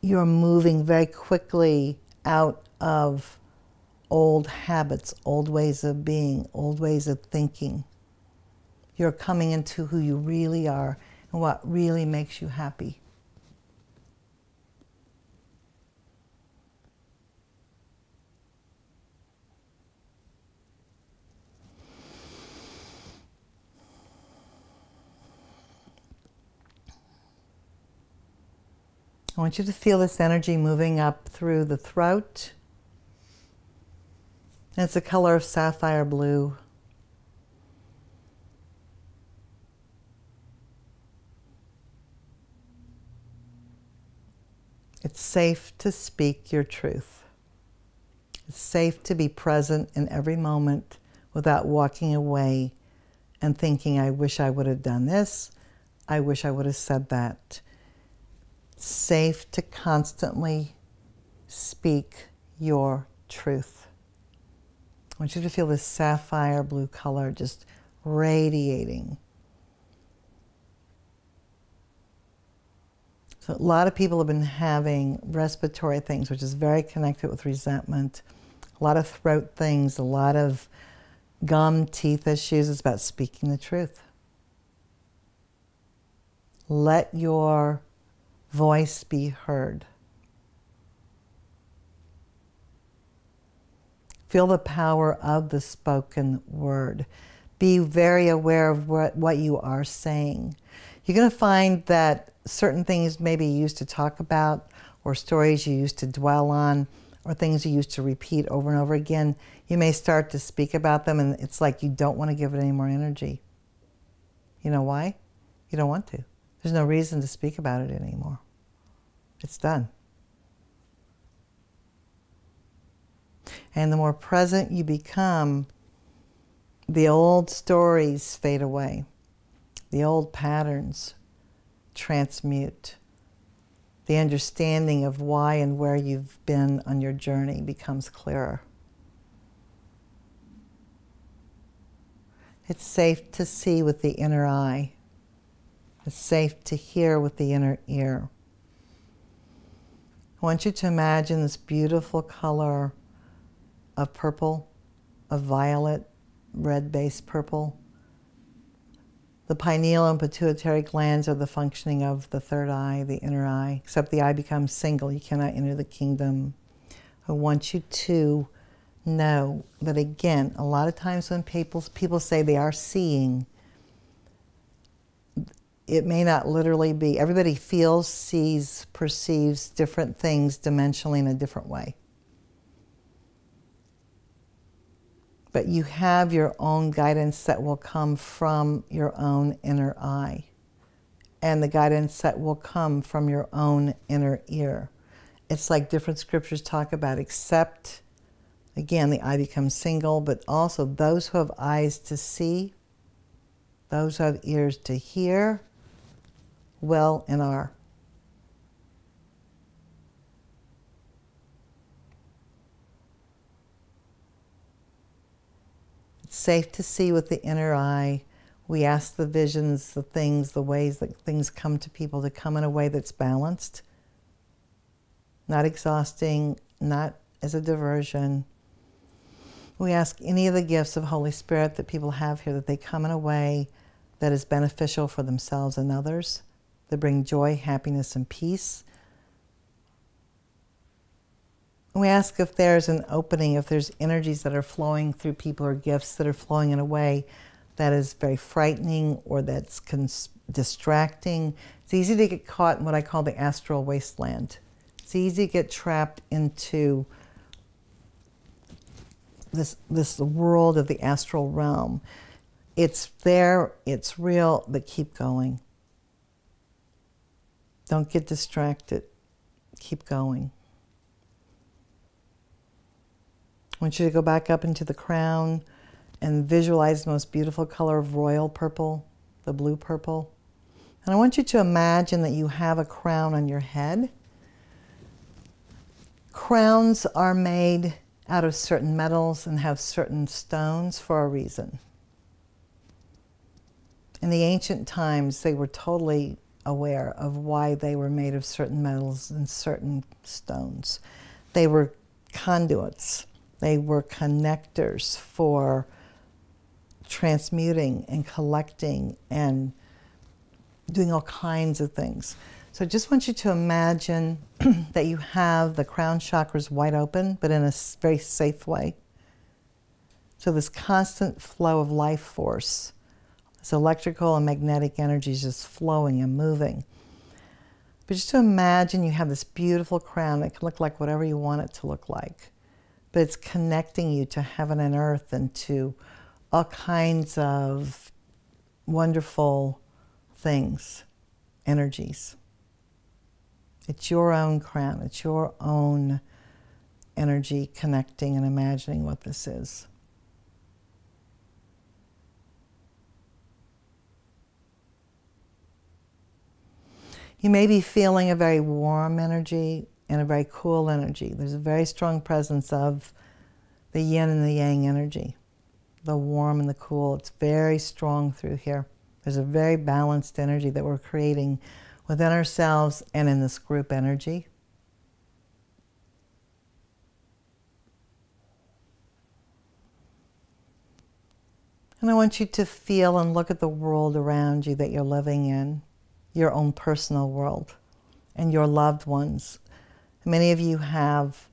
You're moving very quickly out of old habits, old ways of being, old ways of thinking. You're coming into who you really are and what really makes you happy. I want you to feel this energy moving up through the throat. And it's the color of sapphire blue. It's safe to speak your truth. It's safe to be present in every moment without walking away and thinking, I wish I would have done this. I wish I would have said that. Safe to constantly speak your truth. I want you to feel this sapphire blue color just radiating. So a lot of people have been having respiratory things, which is very connected with resentment. A lot of throat things, a lot of gum, teeth issues. It's about speaking the truth. Let your voice be heard. Feel the power of the spoken word. Be very aware of what you are saying. You're going to find that certain things maybe you used to talk about, or stories you used to dwell on, or things you used to repeat over and over again, you may start to speak about them and it's like you don't want to give it any more energy. You know why? You don't want to. There's no reason to speak about it anymore. It's done. And the more present you become, the old stories fade away. The old patterns transmute. The understanding of why and where you've been on your journey becomes clearer. It's safe to see with the inner eye. It's safe to hear with the inner ear. I want you to imagine this beautiful color of purple, of violet, red-based purple. The pineal and pituitary glands are the functioning of the third eye, the inner eye, except the eye becomes single. You cannot enter the kingdom. I want you to know that, again, a lot of times when people say they are seeing, it may not literally be. Everybody feels, sees, perceives different things dimensionally in a different way. But you have your own guidance that will come from your own inner eye. And the guidance that will come from your own inner ear. It's like different scriptures talk about, except, again, the eye becomes single, but also those who have eyes to see, those who have ears to hear, will and are. It's safe to see with the inner eye. We ask the visions, the things, the ways that things come to people to come in a way that's balanced, not exhausting, not as a diversion. We ask any of the gifts of Holy Spirit that people have here, that they come in a way that is beneficial for themselves and others, that bring joy, happiness, and peace. We ask if there's an opening, if there's energies that are flowing through people or gifts that are flowing in a way that is very frightening or that's distracting. It's easy to get caught in what I call the astral wasteland. It's easy to get trapped into this world of the astral realm. It's there, it's real, but keep going. Don't get distracted. Keep going. I want you to go back up into the crown and visualize the most beautiful color of royal purple, the blue purple. And I want you to imagine that you have a crown on your head. Crowns are made out of certain metals and have certain stones for a reason. In the ancient times, they were totally aware of why they were made of certain metals and certain stones. They were conduits. They were connectors for transmuting and collecting and doing all kinds of things. So I just want you to imagine that you have the crown chakras wide open, but in a very safe way. So this constant flow of life force, this electrical and magnetic energy is just flowing and moving. But just to imagine you have this beautiful crown. It can look like whatever you want it to look like. But it's connecting you to heaven and earth and to all kinds of wonderful things, energies. It's your own crown. It's your own energy connecting and imagining what this is. You may be feeling a very warm energy and a very cool energy. There's a very strong presence of the yin and the yang energy, the warm and the cool. It's very strong through here. There's a very balanced energy that we're creating within ourselves and in this group energy. And I want you to feel and look at the world around you that you're living in, your own personal world, and your loved ones. Many of you have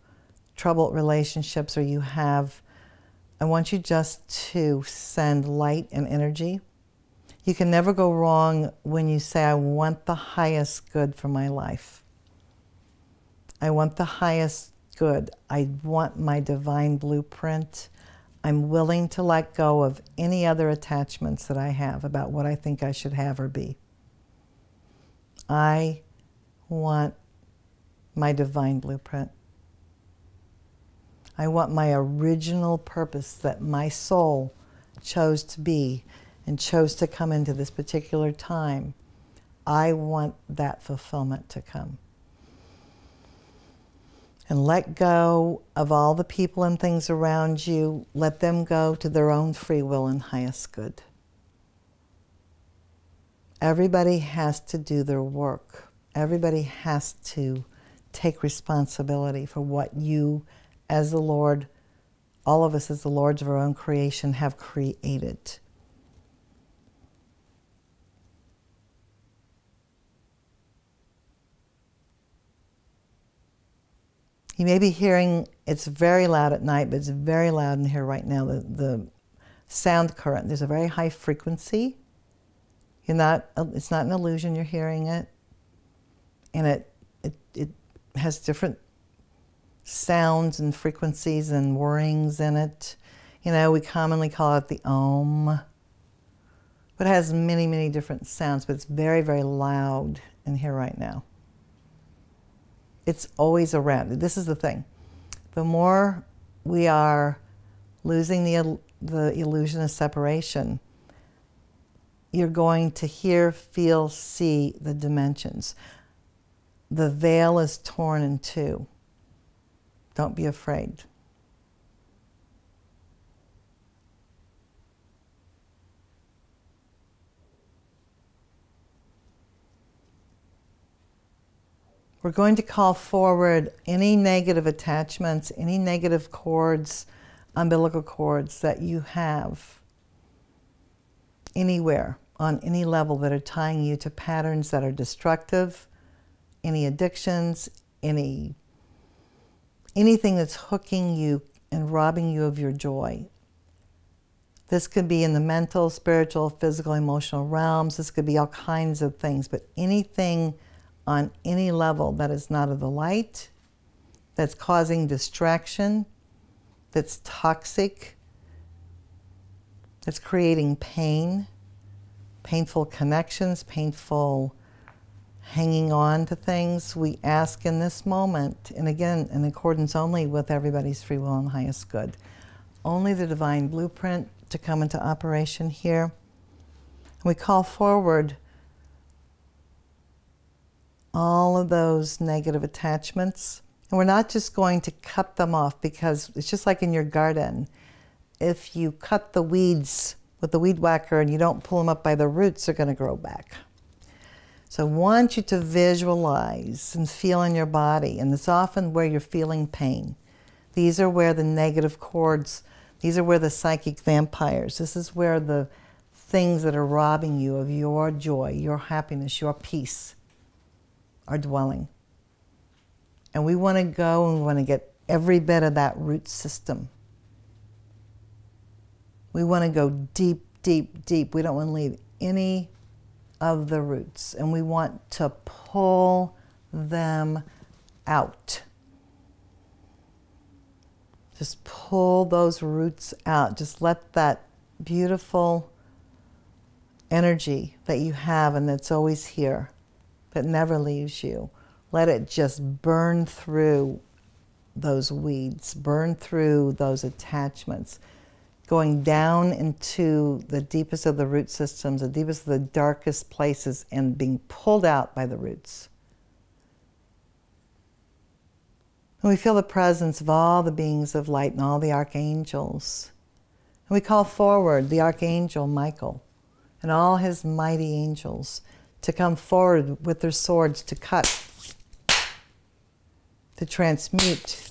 troubled relationships, or you have, I want you just to send light and energy. You can never go wrong when you say, I want the highest good for my life. I want the highest good. I want my divine blueprint. I'm willing to let go of any other attachments that I have about what I think I should have or be. I want my divine blueprint. I want my original purpose that my soul chose to be and chose to come into this particular time. I want that fulfillment to come. And let go of all the people and things around you. Let them go to their own free will and highest good. Everybody has to do their work. Everybody has to take responsibility for what you, as the Lord, all of us as the Lords of our own creation, have created. You may be hearing, it's very loud at night, but it's very loud in here right now, the sound current. There's a very high frequency. It's not an illusion, you're hearing it. And it has different sounds and frequencies and whirrings in it. You know, we commonly call it the Om. But it has many, many different sounds, but it's very, very loud in here right now. It's always around. This is the thing. The more we are losing the illusion of separation, you're going to hear, feel, see the dimensions. The veil is torn in two. Don't be afraid. We're going to call forward any negative attachments, any negative cords, umbilical cords that you have anywhere, on any level, that are tying you to patterns that are destructive, any addictions, anything that's hooking you and robbing you of your joy. This could be in the mental, spiritual, physical, emotional realms. This could be all kinds of things, but anything on any level that is not of the light, that's causing distraction, that's toxic, that's creating pain, painful connections, painful hanging on to things, we ask in this moment, and again, in accordance only with everybody's free will and highest good, only the divine blueprint to come into operation here. We call forward all of those negative attachments. And we're not just going to cut them off, because it's just like in your garden. If you cut the weeds with the weed whacker and you don't pull them up by the roots, they're going to grow back. So I want you to visualize and feel in your body, and it's often where you're feeling pain. These are where the negative cords, these are where the psychic vampires, this is where the things that are robbing you of your joy, your happiness, your peace are dwelling. And we want to go and we want to get every bit of that root system. We want to go deep, deep, deep. We don't want to leave any of the roots, and we want to pull them out. Just pull those roots out. Just let that beautiful energy that you have and that's always here, that never leaves you, let it just burn through those weeds, burn through those attachments, going down into the deepest of the root systems, the deepest of the darkest places, and being pulled out by the roots. And we feel the presence of all the beings of light and all the archangels. And we call forward the archangel Michael and all his mighty angels to come forward with their swords to cut, to transmute,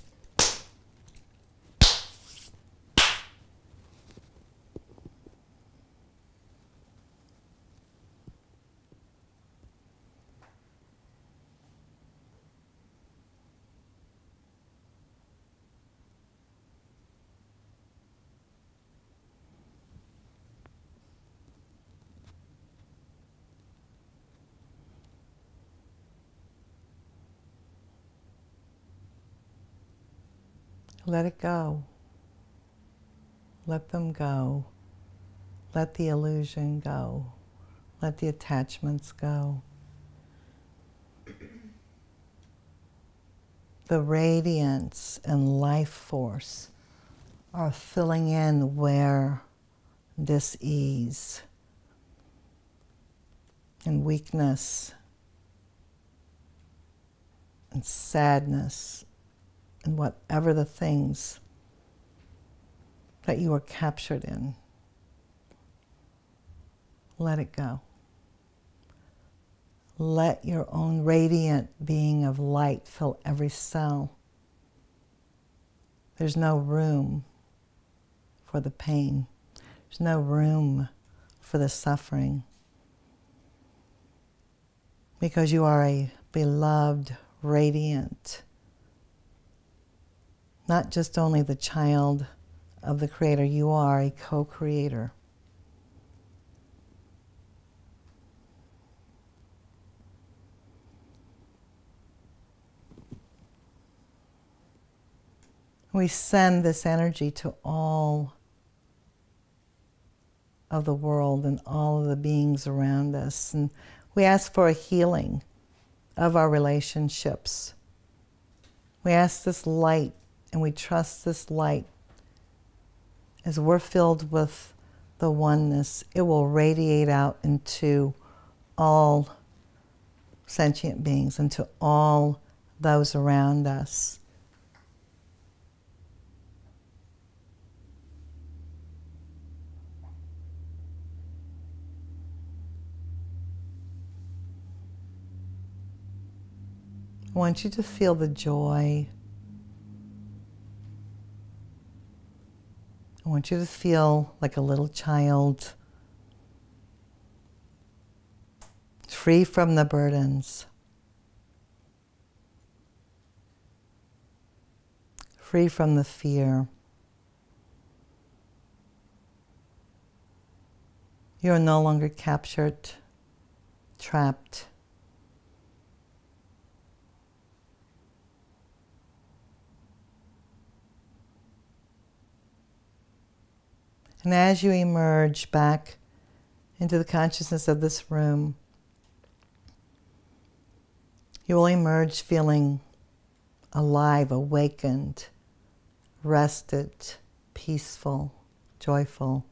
let it go. Let them go. Let the illusion go. Let the attachments go. The radiance and life force are filling in where dis-ease and weakness and sadness and whatever the things that you are captured in. Let it go. Let your own radiant being of light fill every cell. There's no room for the pain. There's no room for the suffering. Because you are a beloved, radiant, not just only the child of the Creator, you are a co-creator. We send this energy to all of the world and all of the beings around us. And we ask for a healing of our relationships. We ask this light, and we trust this light. As we're filled with the oneness, it will radiate out into all sentient beings, into all those around us. I want you to feel the joy. I want you to feel like a little child, free from the burdens, free from the fear. You are no longer captured, trapped. And as you emerge back into the consciousness of this room, you will emerge feeling alive, awakened, rested, peaceful, joyful,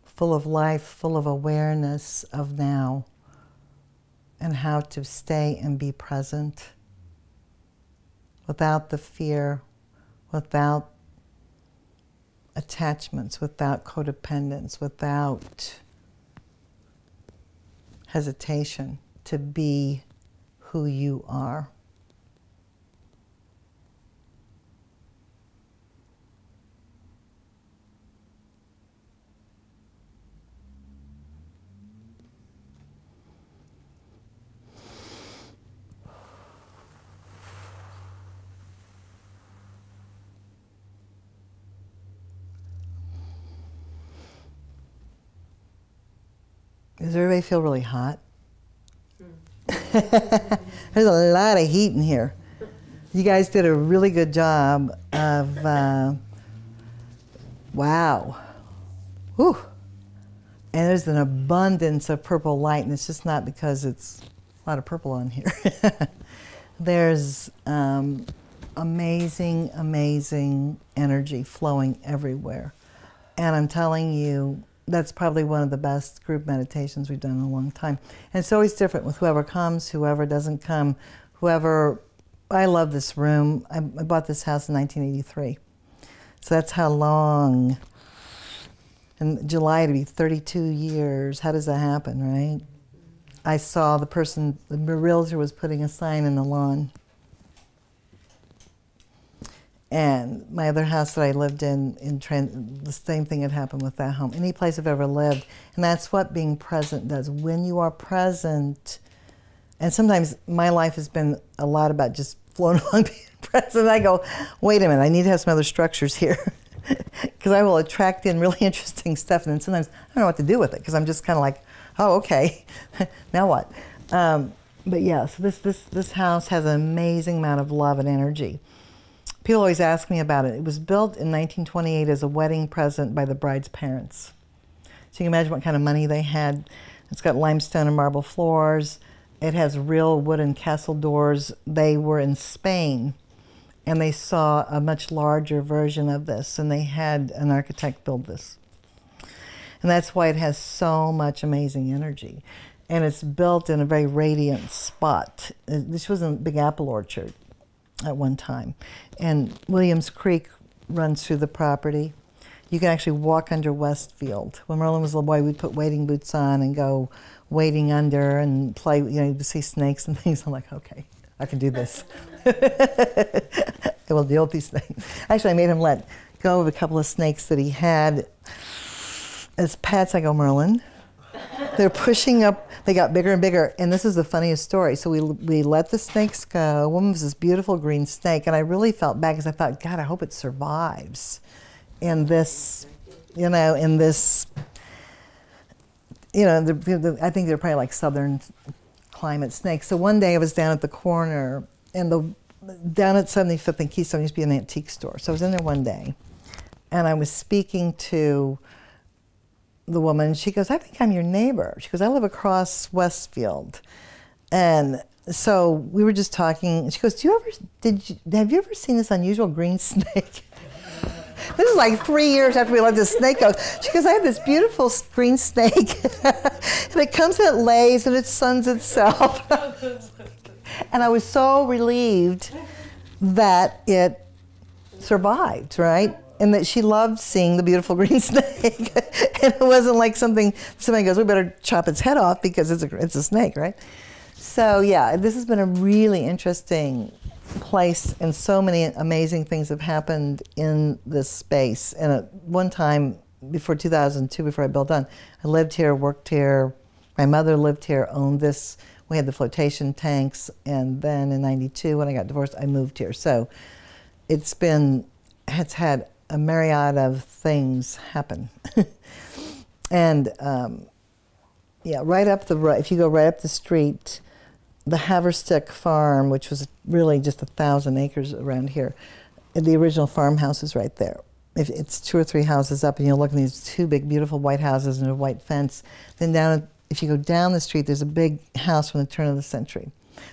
full of life, full of awareness of now and how to stay and be present without the fear, without attachments, without codependence, without hesitation, to be who you are. Does everybody feel really hot? There's a lot of heat in here. You guys did a really good job of, wow. Whew. And there's an abundance of purple light, and it's just not because it's a lot of purple on here. There's amazing, amazing energy flowing everywhere. And I'm telling you, that's probably one of the best group meditations we've done in a long time. And it's always different with whoever comes, whoever doesn't come, whoever. I love this room. I bought this house in 1983. So that's how long. In July it'll be 32 years. How does that happen, right? I saw the person, the realtor was putting a sign in the lawn. And my other house that I lived in the same thing had happened with that home. Any place I've ever lived. And that's what being present does. When you are present, and sometimes my life has been a lot about just floating along being present. I go, wait a minute, I need to have some other structures here. Because I will attract in really interesting stuff, and then sometimes I don't know what to do with it, because I'm just kind of like, oh, okay, now what? But yeah, so this house has an amazing amount of love and energy. People always ask me about it. It was built in 1928 as a wedding present by the bride's parents. So you can imagine what kind of money they had. It's got limestone and marble floors. It has real wooden castle doors. They were in Spain, and they saw a much larger version of this, and they had an architect build this. And that's why it has so much amazing energy. And it's built in a very radiant spot. This was in Big Apple Orchard at one time. And Williams Creek runs through the property. You can actually walk under Westfield. When Marilene was a little boy, we'd put wading boots on and go wading under and play, you know, to see snakes and things. I'm like, okay, I can do this. I will deal with these things. Actually, I made him let go of a couple of snakes that he had as pets. I go, Merlin, they're pushing up. They got bigger and bigger, and this is the funniest story. So we let the snakes go. One was this beautiful green snake, and I really felt bad because I thought, God, I hope it survives in this, you know, in this, you know, I think they're probably like southern climate snakes. So one day I was down at the corner, and down at 75th and Keystone used to be an antique store. So I was in there one day, and I was speaking to the woman, and she goes, I think I'm your neighbor. She goes, I live across Westfield. And so we were just talking, and she goes, have you ever seen this unusual green snake? This is like 3 years after we let this snake go. She goes, I have this beautiful green snake, and it comes and it lays and it suns itself. And I was so relieved that it survived, right? And that she loved seeing the beautiful green snake. And it wasn't like somebody goes, we better chop its head off because it's a snake, right? So yeah, this has been a really interesting place, and so many amazing things have happened in this space. And at one time, before 2002, before I built on, I lived here, worked here. My mother lived here, owned this. We had the flotation tanks, and then in '92, when I got divorced, I moved here. So it's had a myriad of things happen. And yeah, if you go right up the street, the Haverstick Farm, which was really just 1,000 acres around here, the original farmhouse is right there. If it's 2 or 3 houses up, and you'll look at these 2 big, beautiful white houses and a white fence. Then down, if you go down the street, there's a big house from the turn of the century.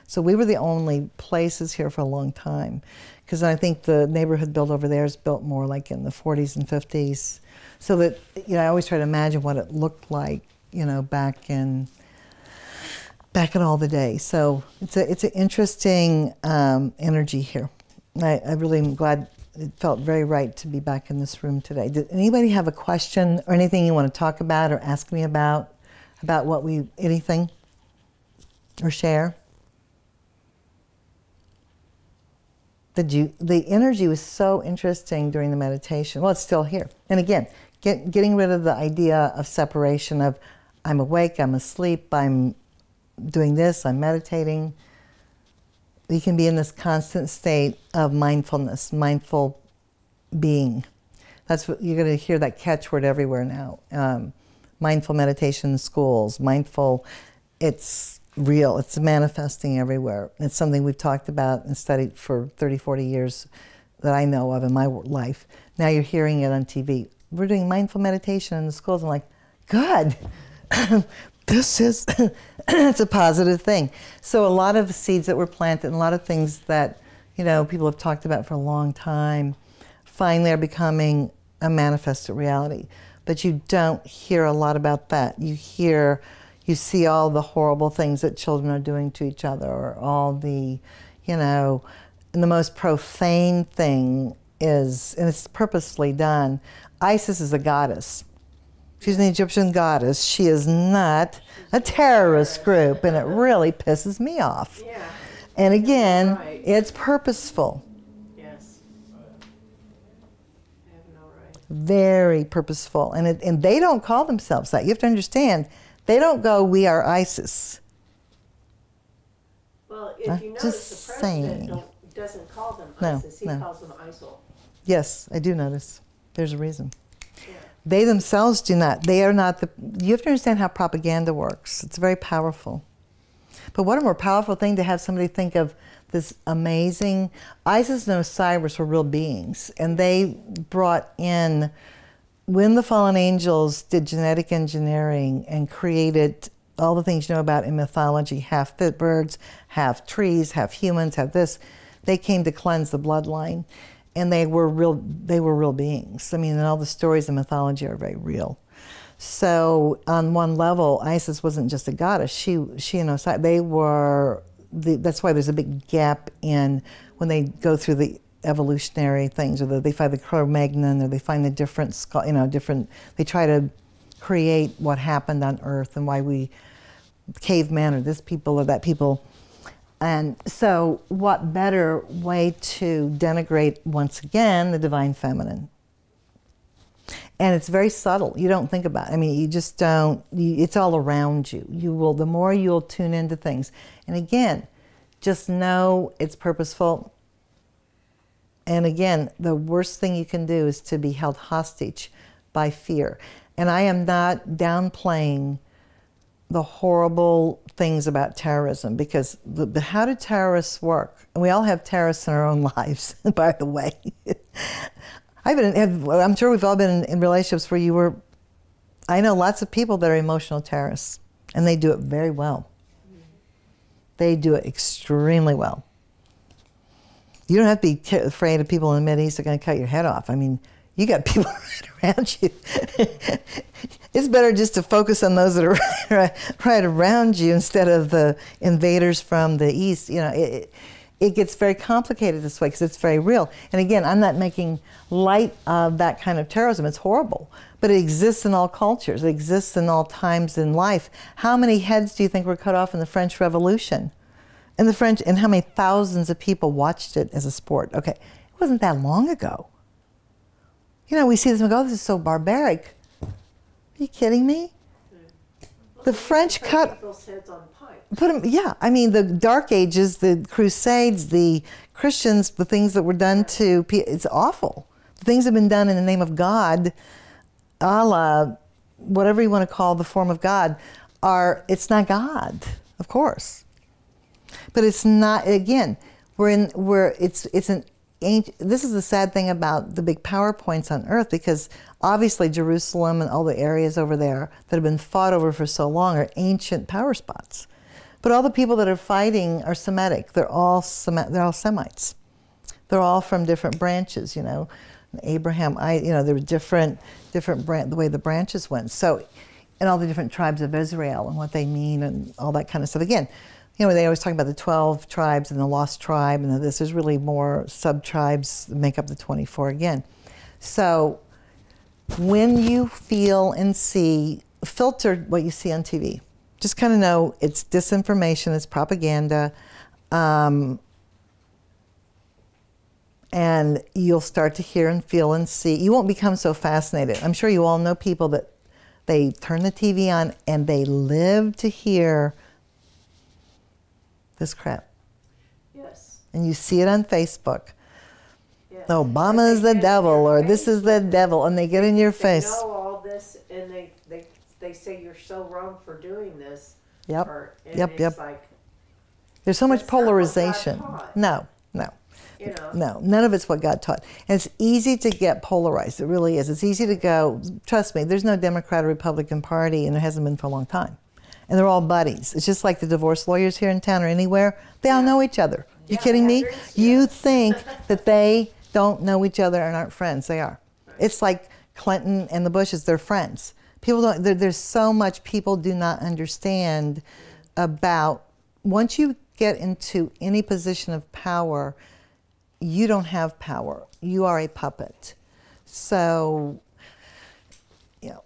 So we were the only places here for a long time, because I think the neighborhood built over there is built more like in the 40s and 50s. So that, you know, I always try to imagine what it looked like, you know, back in all the days. So it's an interesting energy here. I really am glad. It felt very right to be back in this room today. Did anybody have a question or anything you want to talk about or ask me about what anything, or share? The energy was so interesting during the meditation. Well, it's still here. And again, getting rid of the idea of separation of I'm awake, I'm asleep, I'm doing this, I'm meditating. You can be in this constant state of mindfulness, mindful being. That's what you're going to hear, that catchword everywhere now. Mindful meditation in schools, mindful, it's real, it's manifesting everywhere. It's something we've talked about and studied for 30, 40 years that I know of in my life. Now you're hearing it on TV. We're doing mindful meditation in the schools. I'm like, good. This is, it's a positive thing. So a lot of seeds that were planted and a lot of things that, you know, people have talked about for a long time, finally are becoming a manifested reality. But you don't hear a lot about that. You see all the horrible things that children are doing to each other, or all the, you know, and the most profane thing is, and it's purposely done, ISIS is a goddess. She's an Egyptian goddess. She is not a terrorist group, and it really pisses me off. Yeah. And again, Right. it's purposeful. Yes. I have no right. Very purposeful. And they don't call themselves that. You have to understand, they don't go, we are ISIS. Well, if you notice, the president doesn't call them ISIS. He calls them ISIL. Yes, I do notice. There's a reason. Yeah. They themselves do not. They are not the. You have to understand how propaganda works. It's very powerful. But what a more powerful thing to have somebody think of this amazing. ISIS and Osiris were real beings, and they brought in, when the fallen angels did genetic engineering and created all the things you know about in mythology, half birds, half trees, half humans, half this, they came to cleanse the bloodline. And they were real beings. I mean, and all the stories in mythology are very real. So on one level, Isis wasn't just a goddess. She and Osiris, they were, that's why there's a big gap in when they go through the evolutionary things, or they find the Cro-Magnon, or they find the different, you know, they try to create what happened on Earth and why we, caveman or this people or that people. And so what better way to denigrate, once again, the divine feminine? And it's very subtle. You don't think about it. I mean, you just don't, it's all around you. You will, the more you'll tune into things. And again, just know it's purposeful. And again, the worst thing you can do is to be held hostage by fear. And I am not downplaying the horrible things about terrorism, because how do terrorists work? And we all have terrorists in our own lives, by the way. I'm sure we've all been in relationships where I know lots of people that are emotional terrorists, and they do it very well. They do it extremely well. You don't have to be afraid of people in the Mideast that are going to cut your head off. I mean, you got people right around you. It's better just to focus on those that are right around you instead of the invaders from the east. You know, it gets very complicated this way because it's very real. And again, I'm not making light of that kind of terrorism. It's horrible. But it exists in all cultures. It exists in all times in life. How many heads do you think were cut off in the French Revolution? And how many thousands of people watched it as a sport? Okay, it wasn't that long ago. You know, we see this and we go, oh, this is so barbaric. Are you kidding me? Well, the French cut people's heads on pike. Put them, yeah, I mean, the Dark Ages, the Crusades, the Christians, the things that were done to people, it's awful. The things that have been done in the name of God, Allah, whatever you want to call the form of God, it's not God, of course. But it's not, again, it's an this is the sad thing about the big power points on earth, because obviously Jerusalem and all the areas over there that have been fought over for so long are ancient power spots. But all the people that are fighting are Semitic. They're all Semites. They're all from different branches, you know. Abraham, there were different the way the branches went. So, and all the different tribes of Israel and what they mean and all that kind of stuff. Again, you know, they always talk about the 12 tribes and the lost tribe, and this is really more sub-tribes that make up the 24 again. So when you feel and see, filter what you see on TV. Just kind of know it's disinformation, it's propaganda, and you'll start to hear and feel and see. You won't become so fascinated. I'm sure you all know people that they turn the TV on and they live to hear this crap. Yes. And you see it on Facebook. Yes. Obama is the devil, or this is the devil, and they get in your face. They know all this, and they say you're so wrong for doing this. Yep. It's like, there's so much that's not what God polarization. taught. No. You know. No, none of it's what God taught. And it's easy to get polarized. It really is. It's easy to go, trust me, there's no Democrat or Republican Party, and there hasn't been for a long time. And they're all buddies. It's just like the divorce lawyers here in town or anywhere. They all know each other. You kidding me? You think that they don't know each other and aren't friends. They are. Right. It's like Clinton and the Bushes, they're friends. People don't, there's so much people do not understand about, once you get into any position of power, you don't have power. You are a puppet. So, yeah.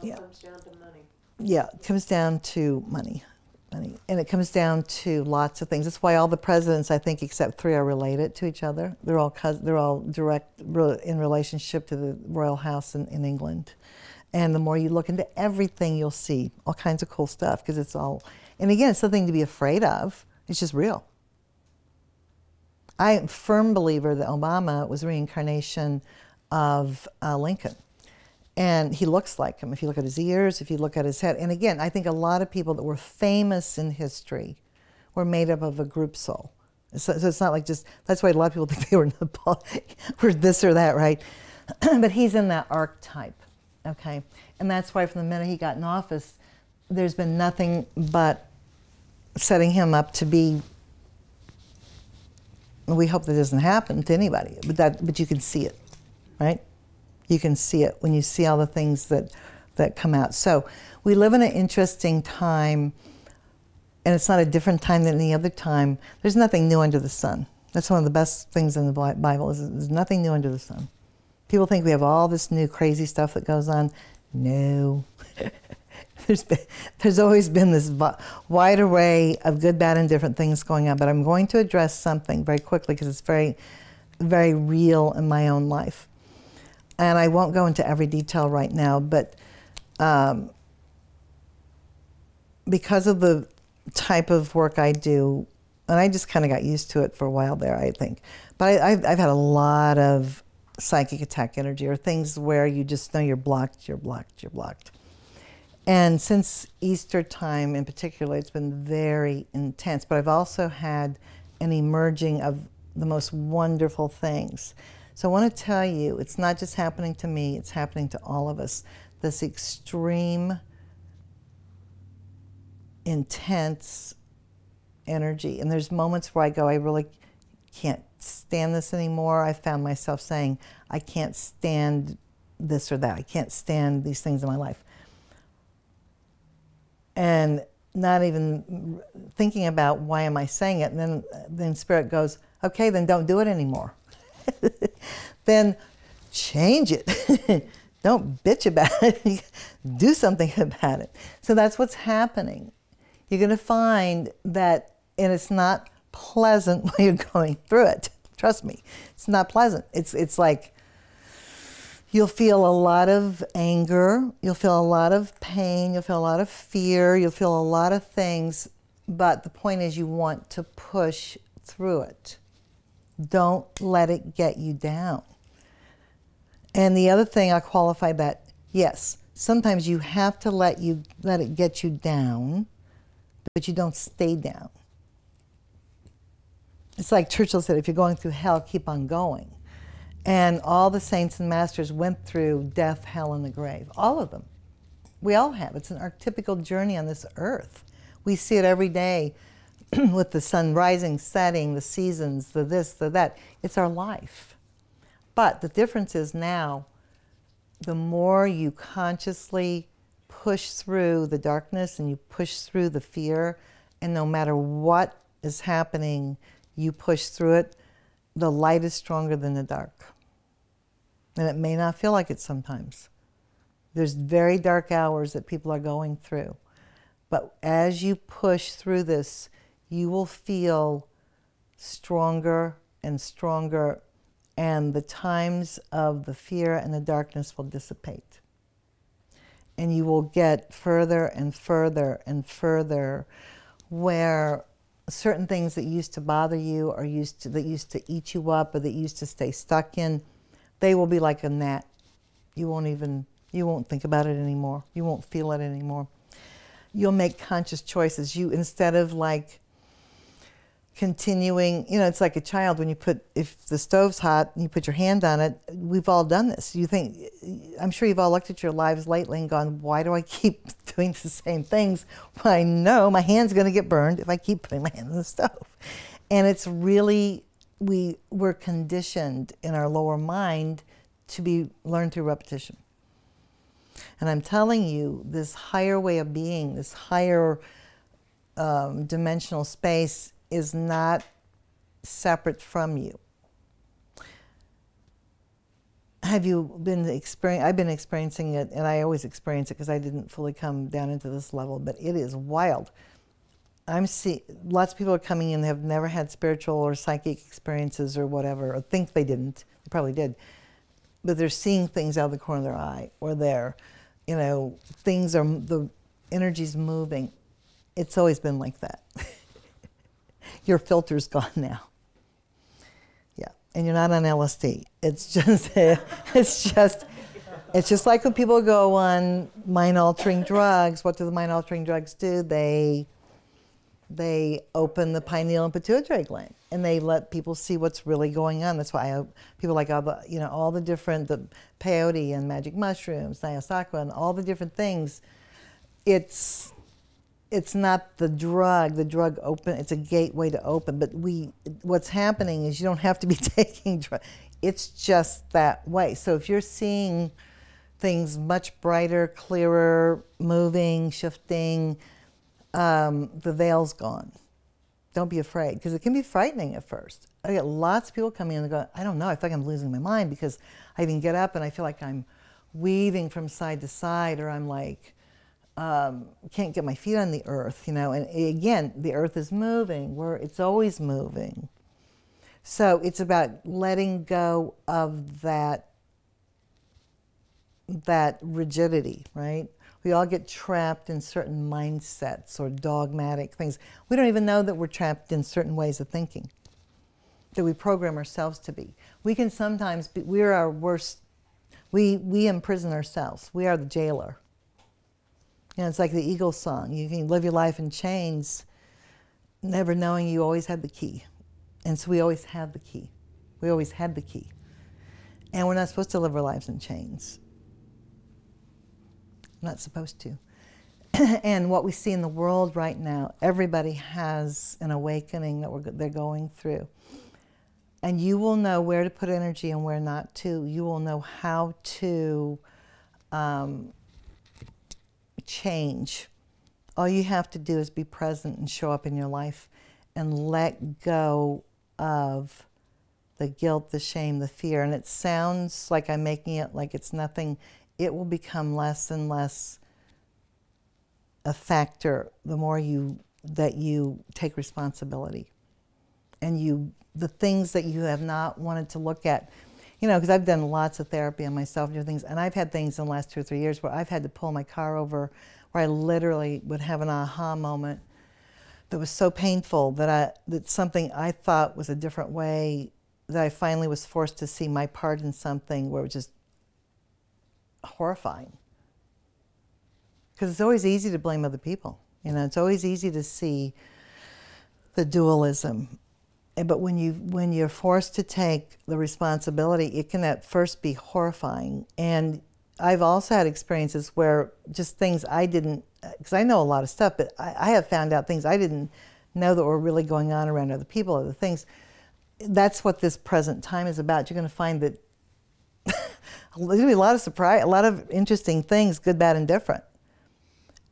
It comes down to money. Yeah, it comes down to money. And it comes down to lots of things. That's why all the presidents, I think, except 3 are related to each other. They're all direct in relationship to the royal house in England. And the more you look into everything, you'll see all kinds of cool stuff, because it's all, and again, it's nothing to be afraid of. It's just real. I'm a firm believer that Obama was a reincarnation of Lincoln. And he looks like him. If you look at his ears, if you look at his head. And again, I think a lot of people that were famous in history were made up of a group soul. So it's not like just, that's why a lot of people think they were this or that, right? But he's in that archetype, okay? And that's why from the minute he got in office, there's been nothing but setting him up to be, we hope that doesn't happen to anybody, but you can see it, right? You can see it when you see all the things that come out. So we live in an interesting time, and it's not a different time than any other time. There's nothing new under the sun. That's one of the best things in the Bible, is there's nothing new under the sun. People think we have all this new crazy stuff that goes on. No. There's always been this wide array of good, bad, and different things going on. But I'm going to address something very quickly, because it's very, very real in my own life. And I won't go into every detail right now, but because of the type of work I do, and I just kind of got used to it for a while there, I think. But I've had a lot of psychic attack energy, or things where you just know you're blocked, you're blocked, you're blocked. And since Easter time in particular, it's been very intense. But I've also had an emerging of the most wonderful things. So I want to tell you, it's not just happening to me, it's happening to all of us. This extreme, intense energy. And there's moments where I go, I really can't stand this anymore. I found myself saying, I can't stand this or that. I can't stand these things in my life. And not even thinking about, why am I saying it? And then Spirit goes, okay, then don't do it anymore. Then change it. Don't bitch about it. Do something about it. So that's what's happening. You're going to find that, and it's not pleasant when you're going through it. Trust me, it's not pleasant. It's like you'll feel a lot of anger, you'll feel a lot of pain, you'll feel a lot of fear, you'll feel a lot of things, but the point is you want to push through it. Don't let it get you down. And the other thing, I qualify that, yes, sometimes you have to let it get you down, but you don't stay down. It's like Churchill said, if you're going through hell, keep on going. And all the saints and masters went through death, hell, and the grave. All of them. We all have. It's an archetypical journey on this earth. We see it every day with the sun rising, setting, the seasons, the this, the that. It's our life. But the difference is now, the more you consciously push through the darkness and you push through the fear, and no matter what is happening, you push through it, the light is stronger than the dark. And it may not feel like it sometimes. There's very dark hours that people are going through. But as you push through this, you will feel stronger and stronger, and the times of the fear and the darkness will dissipate. And you will get further and further and further, where certain things that used to bother you or that used to eat you up or that used to stay stuck in, they will be like a gnat. You won't think about it anymore. You won't feel it anymore. You'll make conscious choices. Instead of like continuing, it's like a child when if the stove's hot and you put your hand on it, we've all done this. I'm sure you've all looked at your lives lately and gone, why do I keep doing the same things? Well, I know my hand's going to get burned if I keep putting my hand on the stove. And it's really, we're conditioned in our lower mind to be learned through repetition. And I'm telling you, this higher way of being, this higher dimensional space is not separate from you. I've been experiencing it, and I always experience it because I didn't fully come down into this level, but it is wild. Lots of people are coming in that have never had spiritual or psychic experiences or whatever, or think they didn't. They probably did. But they're seeing things out of the corner of their eye, or the energy's moving. It's always been like that. Your filter's gone now. Yeah, and you're not on LSD. It's just like when people go on mind-altering drugs. What do the mind-altering drugs do? They open the pineal and pituitary gland, and they let people see what's really going on. That's why people like all the different, the peyote and magic mushrooms, Nyasakwa, and all the different things. It's not the drug. The drug it's a gateway to open. But what's happening is you don't have to be taking drugs. It's just that way. So if you're seeing things much brighter, clearer, moving, shifting, the veil's gone. Don't be afraid, because it can be frightening at first. I get lots of people coming in and go, I don't know, I feel like I'm losing my mind, because I even get up and I feel like I'm weaving from side to side, or I'm like, can't get my feet on the earth, And again, the earth is moving, it's always moving. So it's about letting go of that rigidity, right? We all get trapped in certain mindsets or dogmatic things. We don't even know that we're trapped in certain ways of thinking, that we program ourselves to be. We can sometimes we're our worst, we imprison ourselves. We are the jailer. It's like the Eagles song. You can live your life in chains, never knowing you always had the key. And so we always have the key. We always had the key. And we're not supposed to live our lives in chains. Not supposed to. And what we see in the world right now, everybody has an awakening that they're going through. And you will know where to put energy and where not to. You will know how to change. All you have to do is be present and show up in your life and let go of the guilt, the shame, the fear. And it sounds like I'm making it like it's nothing. It will become less and less a factor the more that you take responsibility. And the things that you have not wanted to look at, because I've done lots of therapy on myself and different things, and I've had things in the last 2 or 3 years where I've had to pull my car over, where I literally would have an aha moment that was so painful that something I thought was a different way, that I finally was forced to see my part in something where it was just horrifying. Because it's always easy to blame other people. It's always easy to see the dualism. But when you're forced to take the responsibility, it can at first be horrifying. And I've also had experiences where just things I didn't, because I know a lot of stuff, but I have found out things I didn't know that were really going on around other people, other things. That's what this present time is about. You're going to find that there's going to be a lot of surprise, a lot of interesting things, good, bad, and different.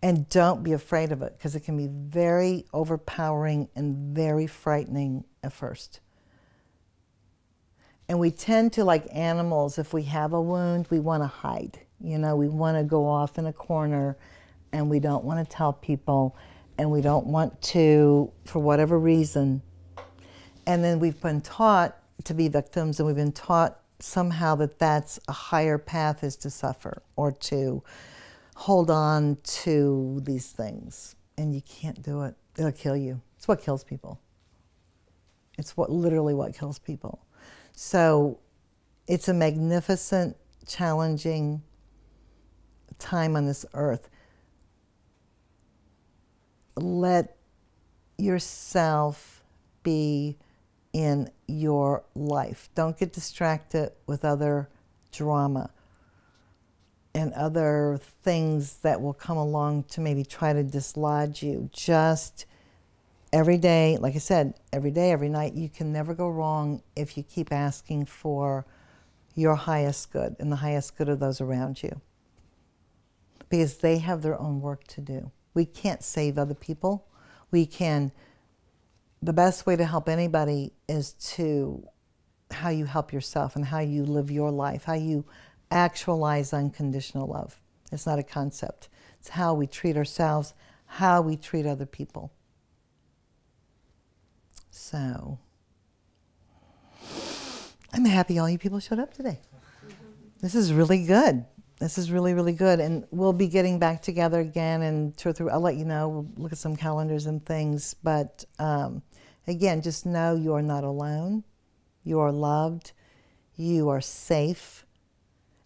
And don't be afraid of it, because it can be very overpowering and very frightening at first. And we tend to, like animals, if we have a wound, we want to hide. You know, we want to go off in a corner, and we don't want to tell people, and we don't want to, for whatever reason. And then we've been taught to be victims, and we've been taught somehow that that's a higher path, is to suffer or to hold on to these things. And you can't do it. It'll kill you. It's what kills people. It's literally what kills people. So it's a magnificent, challenging time on this earth. Let yourself be in your life. Don't get distracted with other drama and other things that will come along to maybe try to dislodge you. Just every day, like I said, every day, every night, you can never go wrong if you keep asking for your highest good and the highest good of those around you. Because they have their own work to do. We can't save other people. We can, the best way to help anybody is to how you help yourself and how you live your life, how you actualize unconditional love. It's not a concept. It's how we treat ourselves, how we treat other people. So, I'm happy all you people showed up today. This is really good. This is really, really good. And we'll be getting back together again in 2 or 3, I'll let you know. We'll look at some calendars and things. But again, just know you are not alone. You are loved. You are safe.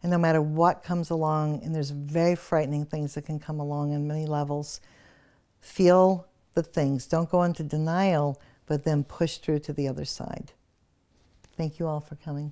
And no matter what comes along, and there's very frightening things that can come along on many levels, feel the things. Don't go into denial, but then push through to the other side. Thank you all for coming.